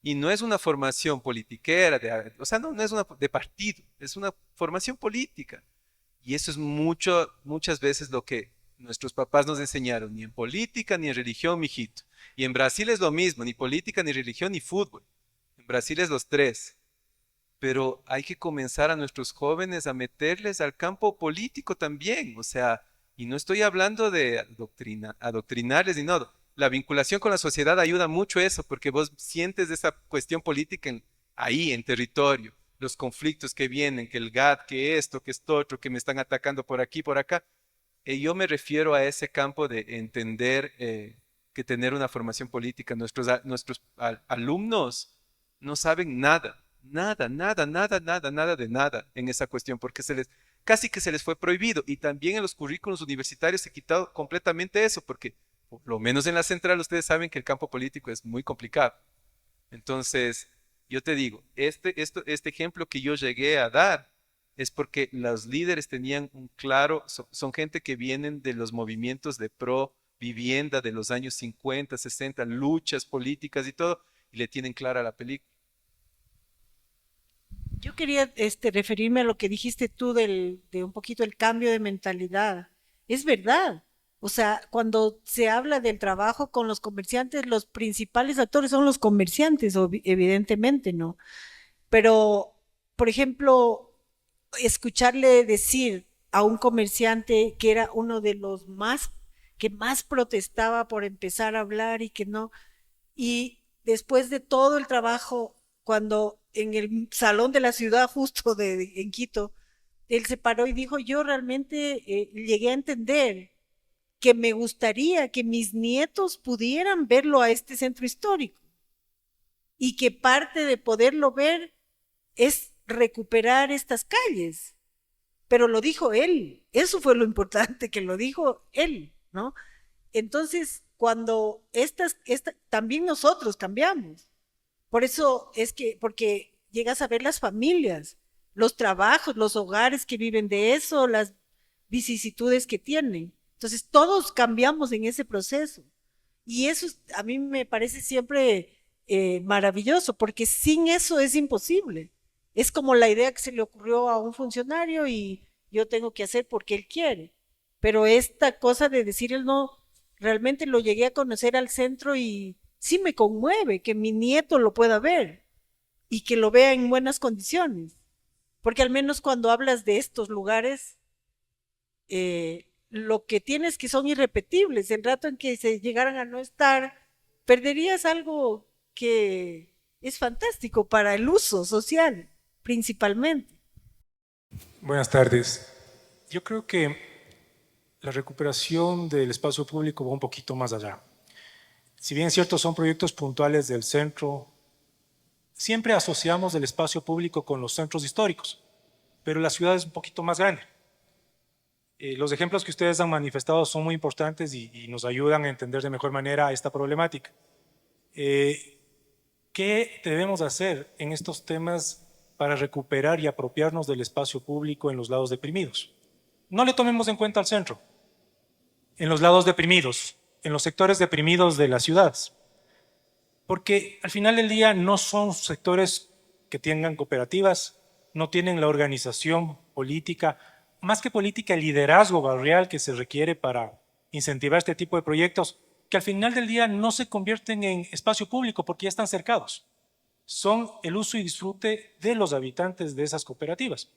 Y no es una formación politiquera, o sea, no es una de partido, es una formación política. Y eso es muchas veces lo que nuestros papás nos enseñaron, ni en política ni en religión, mijito. Y en Brasil es lo mismo, ni política, ni religión, ni fútbol. En Brasil es los tres. Pero hay que comenzar a nuestros jóvenes a meterles al campo político también, o sea, y no estoy hablando de adoctrinarles ni nada. La vinculación con la sociedad ayuda mucho a eso, porque vos sientes esa cuestión política ahí, en territorio, los conflictos que vienen, que el GAT, que esto otro, que me están atacando por aquí, por acá. Yo me refiero a ese campo de entender que tener una formación política, nuestros alumnos no saben nada, nada de nada en esa cuestión, porque casi que se les fue prohibido. Y también en los currículos universitarios se ha quitado completamente eso, porque por lo menos en la central ustedes saben que el campo político es muy complicado. Entonces, yo te digo, este ejemplo que yo llegué a dar es porque los líderes tenían un claro, son gente que vienen de los movimientos de pro vivienda de los años 50, 60, luchas políticas y todo, y le tienen clara la película. quería referirme a lo que dijiste tú de un poquito el cambio de mentalidad. Es verdad. O sea, cuando se habla del trabajo con los comerciantes, los principales actores son los comerciantes, evidentemente, ¿no? Pero, por ejemplo, escucharle decir a un comerciante que era uno de los que más protestaba por empezar a hablar y que no, y después de todo el trabajo, cuando en el salón de la ciudad justo en Quito, él se paró y dijo, yo realmente llegué a entender que me gustaría que mis nietos pudieran verlo a este centro histórico y que parte de poderlo ver es recuperar estas calles. Pero lo dijo él, eso fue lo importante, que lo dijo él, ¿no? Entonces, cuando también nosotros cambiamos. Por eso es que, porque llegas a ver las familias, los trabajos, los hogares que viven de eso, las vicisitudes que tienen. Entonces, todos cambiamos en ese proceso. Y eso a mí me parece siempre maravilloso, porque sin eso es imposible. Es como la idea que se le ocurrió a un funcionario y yo tengo que hacer porque él quiere. Pero esta cosa de decir él no, realmente lo llegué a conocer al centro y sí me conmueve que mi nieto lo pueda ver y que lo vea en buenas condiciones. Porque al menos cuando hablas de estos lugares, lo que tienes que son irrepetibles. El rato en que se llegaran a no estar, perderías algo que es fantástico para el uso social, principalmente. Buenas tardes. Yo creo que la recuperación del espacio público va un poquito más allá. Si bien es cierto, son proyectos puntuales del centro, siempre asociamos el espacio público con los centros históricos, pero la ciudad es un poquito más grande. Los ejemplos que ustedes han manifestado son muy importantes y nos ayudan a entender de mejor manera esta problemática. ¿Qué debemos hacer en estos temas para recuperar y apropiarnos del espacio público en los lados deprimidos? No le tomemos en cuenta al centro, en los lados deprimidos, en los sectores deprimidos de las ciudades, porque al final del día no son sectores que tengan cooperativas, no tienen la organización política, más que política, el liderazgo barrial que se requiere para incentivar este tipo de proyectos, que al final del día no se convierten en espacio público porque ya están cercados. Son el uso y disfrute de los habitantes de esas cooperativas.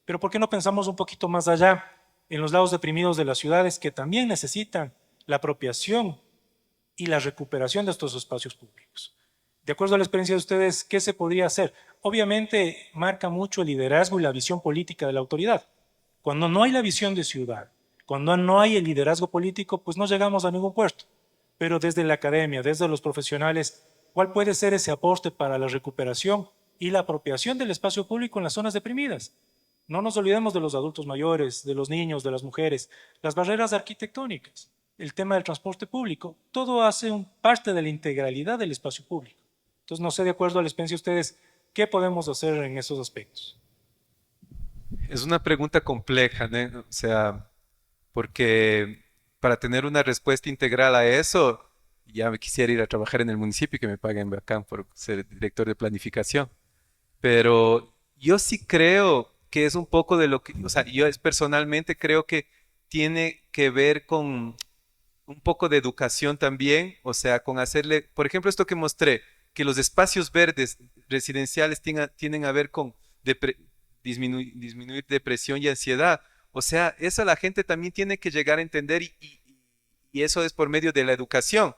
Pero ¿por qué no pensamos un poquito más allá, en los lados deprimidos de las ciudades que también necesitan la apropiación y la recuperación de estos espacios públicos? De acuerdo a la experiencia de ustedes, ¿qué se podría hacer? Obviamente marca mucho el liderazgo y la visión política de la autoridad. Cuando no hay la visión de ciudad, cuando no hay el liderazgo político, pues no llegamos a ningún puerto. Pero desde la academia, desde los profesionales, ¿cuál puede ser ese aporte para la recuperación y la apropiación del espacio público en las zonas deprimidas? No nos olvidemos de los adultos mayores, de los niños, de las mujeres, las barreras arquitectónicas, el tema del transporte público, todo hace parte de la integralidad del espacio público. Entonces, no sé, de acuerdo a la experiencia de ustedes, ¿qué podemos hacer en esos aspectos? Es una pregunta compleja, ¿no? O sea, porque para tener una respuesta integral a eso, ya me quisiera ir a trabajar en el municipio y que me paguen bacán por ser director de planificación. Pero yo sí creo que es un poco de lo que, o sea, personalmente creo que tiene que ver con un poco de educación también, o sea, con hacerle, por ejemplo, esto que mostré, que los espacios verdes residenciales tienden a ver con disminuir depresión y ansiedad. O sea, eso la gente también tiene que llegar a entender y eso es por medio de la educación.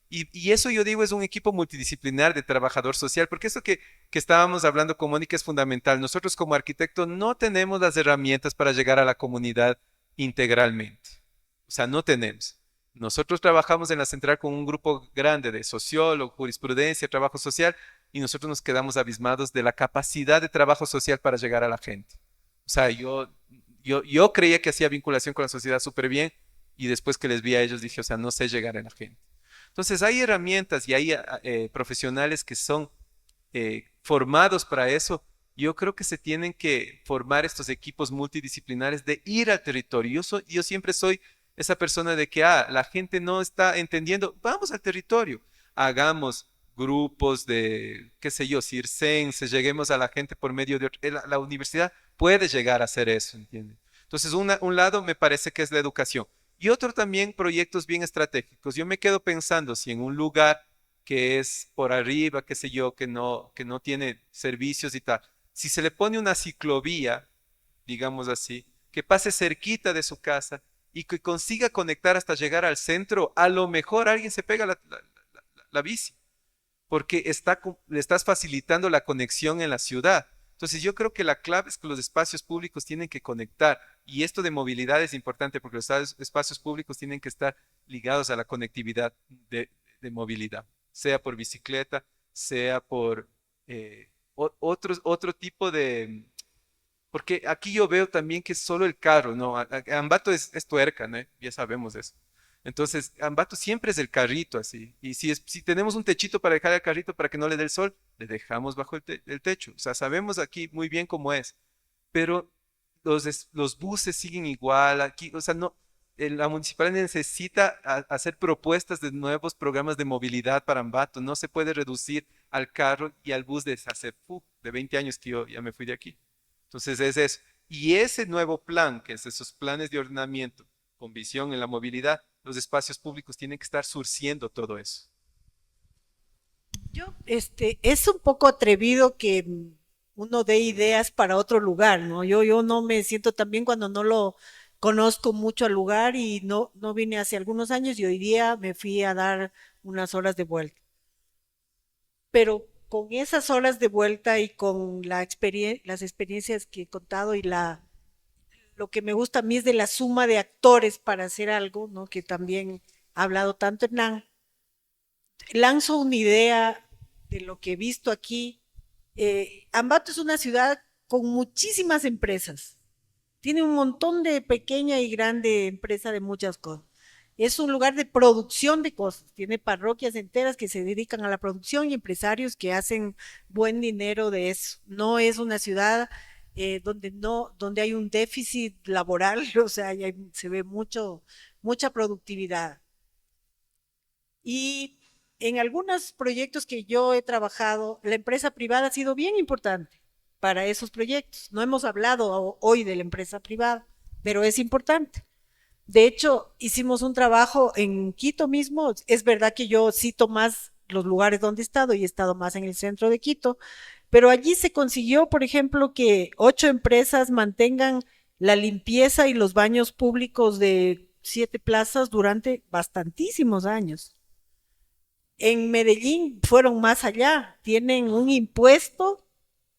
Y eso yo digo es un equipo multidisciplinar de trabajador social, porque eso que estábamos hablando con Mónica es fundamental. Nosotros como arquitectos no tenemos las herramientas para llegar a la comunidad integralmente. O sea, no tenemos. Nosotros trabajamos en la central con un grupo grande de sociólogos, jurisprudencia, trabajo social, y nosotros nos quedamos abismados de la capacidad de trabajo social para llegar a la gente. O sea, yo creía que hacía vinculación con la sociedad súper bien, y después que les vi a ellos dije, o sea, no sé llegar a la gente. Entonces hay herramientas y hay profesionales que son formados para eso. Yo creo que se tienen que formar estos equipos multidisciplinares de ir al territorio. Yo siempre soy esa persona de que la gente no está entendiendo, vamos al territorio, hagamos grupos de, qué sé yo, circenses, lleguemos a la gente por medio de... La universidad puede llegar a hacer eso, ¿entiendes? Entonces, un lado me parece que es la educación. Y otro también proyectos bien estratégicos. Yo me quedo pensando si en un lugar que es por arriba, qué sé yo, que no tiene servicios y tal, si se le pone una ciclovía, digamos así, que pase cerquita de su casa y que consiga conectar hasta llegar al centro, a lo mejor alguien se pega la bici, porque le estás facilitando la conexión en la ciudad. Entonces yo creo que la clave es que los espacios públicos tienen que conectar y esto de movilidad es importante porque los espacios públicos tienen que estar ligados a la conectividad de movilidad, sea por bicicleta, sea por otro tipo de... Porque aquí yo veo también que es solo el carro, ¿no? Ambato es tuerca, ¿no? Ya sabemos eso. Entonces, Ambato siempre es el carrito así. Y si tenemos un techito para dejar el carrito para que no le dé el sol, le dejamos bajo el techo. O sea, sabemos aquí muy bien cómo es. Pero los buses siguen igual aquí. O sea, no, la municipalidad necesita hacer propuestas de nuevos programas de movilidad para Ambato. No se puede reducir al carro y al bus de hace de 20 años que yo ya me fui de aquí. Entonces es eso. Y ese nuevo plan, que es esos planes de ordenamiento con visión en la movilidad, los espacios públicos tienen que estar surciendo todo eso. Es un poco atrevido que uno dé ideas para otro lugar, ¿no? Yo no me siento tan bien cuando no lo conozco mucho al lugar y no vine hace algunos años y hoy día me fui a dar unas horas de vuelta. Pero con esas horas de vuelta y con las experiencias que he contado y lo que me gusta a mí es de la suma de actores para hacer algo, ¿no? Que también ha hablado tanto Hernán. Lanzo una idea de lo que he visto aquí. Ambato es una ciudad con muchísimas empresas. Tiene un montón de pequeña y grande empresa de muchas cosas. Es un lugar de producción de cosas. Tiene parroquias enteras que se dedican a la producción y empresarios que hacen buen dinero de eso. No es una ciudad donde hay un déficit laboral, o sea, se ve mucha productividad. Y en algunos proyectos que yo he trabajado, la empresa privada ha sido bien importante para esos proyectos. No hemos hablado hoy de la empresa privada, pero es importante. De hecho, hicimos un trabajo en Quito mismo. Es verdad que yo cito más los lugares donde he estado más en el centro de Quito, pero allí se consiguió, por ejemplo, que 8 empresas mantengan la limpieza y los baños públicos de 7 plazas durante bastantísimos años. En Medellín fueron más allá, tienen un impuesto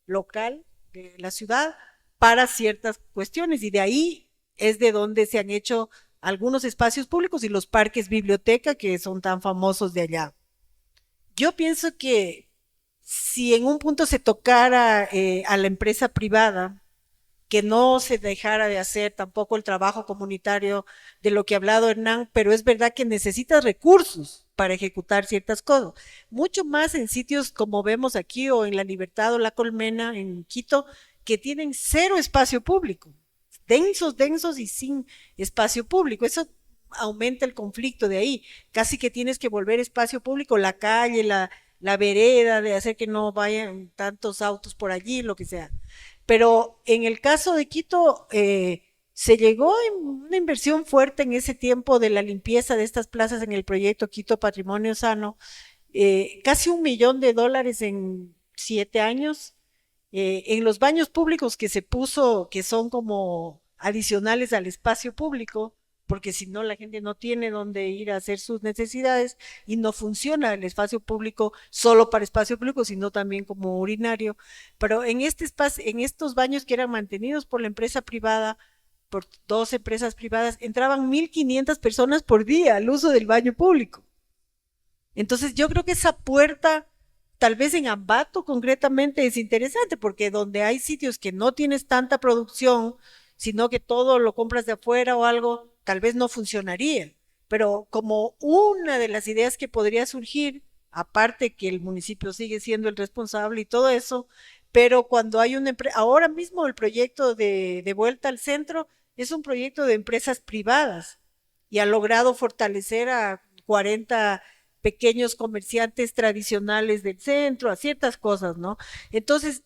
local de la ciudad para ciertas cuestiones y de ahí es de donde se han hecho algunos espacios públicos y los parques biblioteca que son tan famosos de allá. Yo pienso que si en un punto se tocara a la empresa privada, que no se dejara de hacer tampoco el trabajo comunitario de lo que ha hablado Hernán, pero es verdad que necesitas recursos para ejecutar ciertas cosas. Mucho más en sitios como vemos aquí o en La Libertad o La Colmena en Quito, que tienen cero espacio público, densos y sin espacio público. Eso aumenta el conflicto de ahí. Casi que tienes que volver espacio público, la calle, la vereda, de hacer que no vayan tantos autos por allí, lo que sea. Pero en el caso de Quito, se llegó en una inversión fuerte en ese tiempo de la limpieza de estas plazas en el proyecto Quito Patrimonio Sano, casi $1 millón en 7 años. En los baños públicos que se puso, que son como adicionales al espacio público, porque si no la gente no tiene dónde ir a hacer sus necesidades y no funciona el espacio público solo para espacio público, sino también como urinario. Pero en estos baños que eran mantenidos por la empresa privada, por 2 empresas privadas, entraban 1.500 personas por día al uso del baño público. Entonces yo creo que esa puerta, tal vez en Ambato concretamente, es interesante, porque donde hay sitios que no tienes tanta producción, sino que todo lo compras de afuera o algo, tal vez no funcionaría. Pero como una de las ideas que podría surgir, aparte que el municipio sigue siendo el responsable y todo eso, pero cuando hay una empresa, ahora mismo el proyecto de Vuelta al Centro es un proyecto de empresas privadas y ha logrado fortalecer a 40 pequeños comerciantes tradicionales del centro, a ciertas cosas, ¿no? Entonces,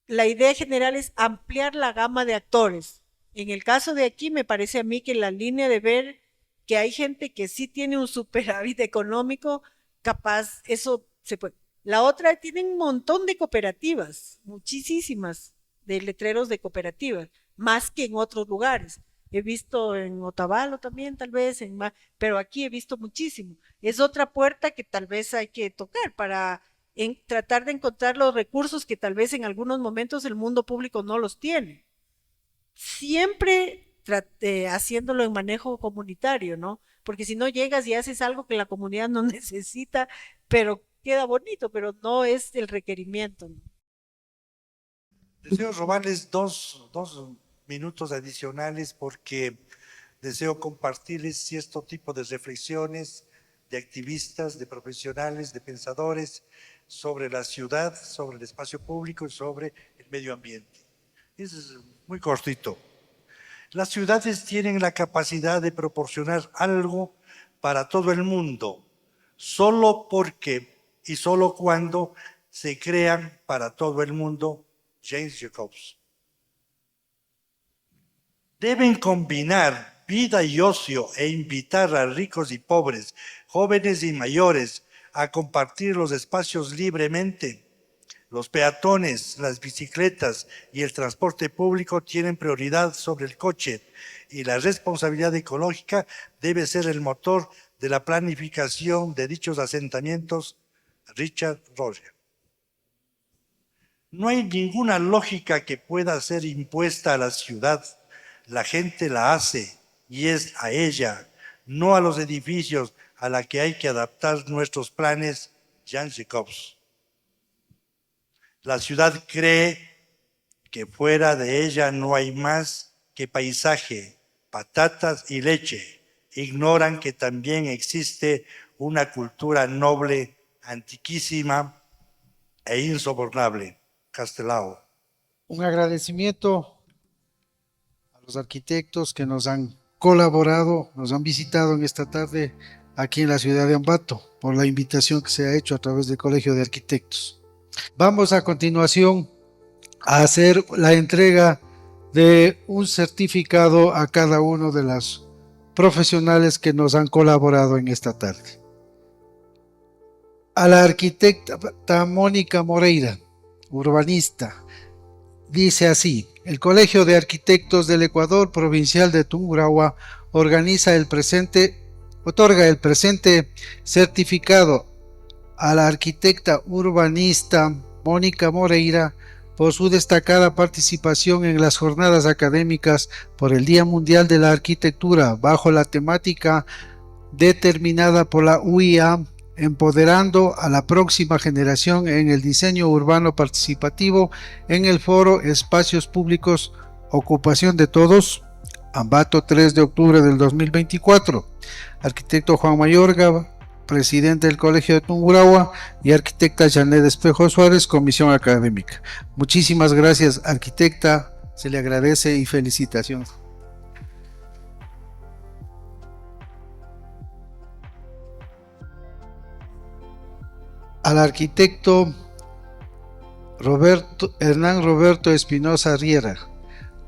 la idea general es ampliar la gama de actores. En el caso de aquí, me parece a mí que la línea de ver que hay gente que sí tiene un superávit económico, capaz, eso se puede. La otra, tienen un montón de cooperativas, muchísimas, de letreros de cooperativas, más que en otros lugares. He visto en Otavalo también, tal vez, pero aquí he visto muchísimo. Es otra puerta que tal vez hay que tocar para tratar de encontrar los recursos que tal vez en algunos momentos el mundo público no los tiene. Siempre haciéndolo en manejo comunitario, ¿no? Porque si no llegas y haces algo que la comunidad no necesita, pero queda bonito, pero no es el requerimiento, ¿no? Deseo robarles dos minutos adicionales porque deseo compartirles cierto tipo de reflexiones de activistas, de profesionales, de pensadores sobre la ciudad, sobre el espacio público y sobre el medio ambiente. Es muy cortito. Las ciudades tienen la capacidad de proporcionar algo para todo el mundo, solo porque y solo cuando se crean para todo el mundo. James Jacobs. Deben combinar vida y ocio e invitar a ricos y pobres, jóvenes y mayores a compartir los espacios libremente. Los peatones, las bicicletas y el transporte público tienen prioridad sobre el coche y la responsabilidad ecológica debe ser el motor de la planificación de dichos asentamientos. Richard Roger. No hay ninguna lógica que pueda ser impuesta a la ciudad. La gente la hace y es a ella, no a los edificios, a la que hay que adaptar nuestros planes. Jan Jacobs. La ciudad cree que fuera de ella no hay más que paisaje, patatas y leche. Ignoran que también existe una cultura noble, antiquísima e insobornable. Castelao. Un agradecimiento a los arquitectos que nos han colaborado, nos han visitado en esta tarde aquí en la ciudad de Ambato, por la invitación que se ha hecho a través del Colegio de Arquitectos. Vamos a continuación a hacer la entrega de un certificado a cada uno de los profesionales que nos han colaborado en esta tarde. A la arquitecta Mónica Moreira, urbanista, dice así: el Colegio de Arquitectos del Ecuador Provincial de Tungurahua otorga el presente certificado a la arquitecta urbanista Mónica Moreira por su destacada participación en las jornadas académicas por el Día Mundial de la Arquitectura bajo la temática determinada por la UIA, empoderando a la próxima generación en el diseño urbano participativo en el foro Espacios Públicos, Ocupación de Todos, Ambato, 3 de octubre del 2024. Arquitecto Juan Mayorga, presidente del Colegio de Tungurahua, y arquitecta Janet Espejo Suárez, comisión académica. Muchísimas gracias, arquitecta, se le agradece y felicitaciones. Al arquitecto Hernán Roberto Espinosa Riera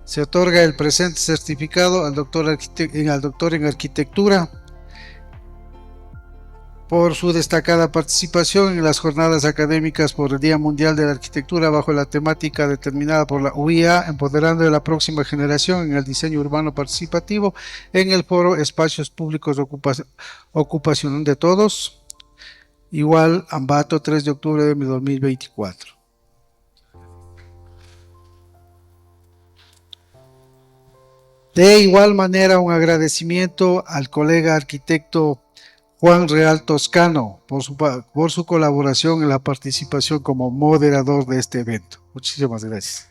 se otorga el presente certificado al doctor en arquitectura por su destacada participación en las jornadas académicas por el Día Mundial de la Arquitectura bajo la temática determinada por la UIA, empoderando a la próxima generación en el diseño urbano participativo en el foro Espacios Públicos, Ocupación de Todos, igual Ambato, 3 de octubre de 2024. De igual manera, un agradecimiento al colega arquitecto Juan Real Toscano por su colaboración en la participación como moderador de este evento. Muchísimas gracias.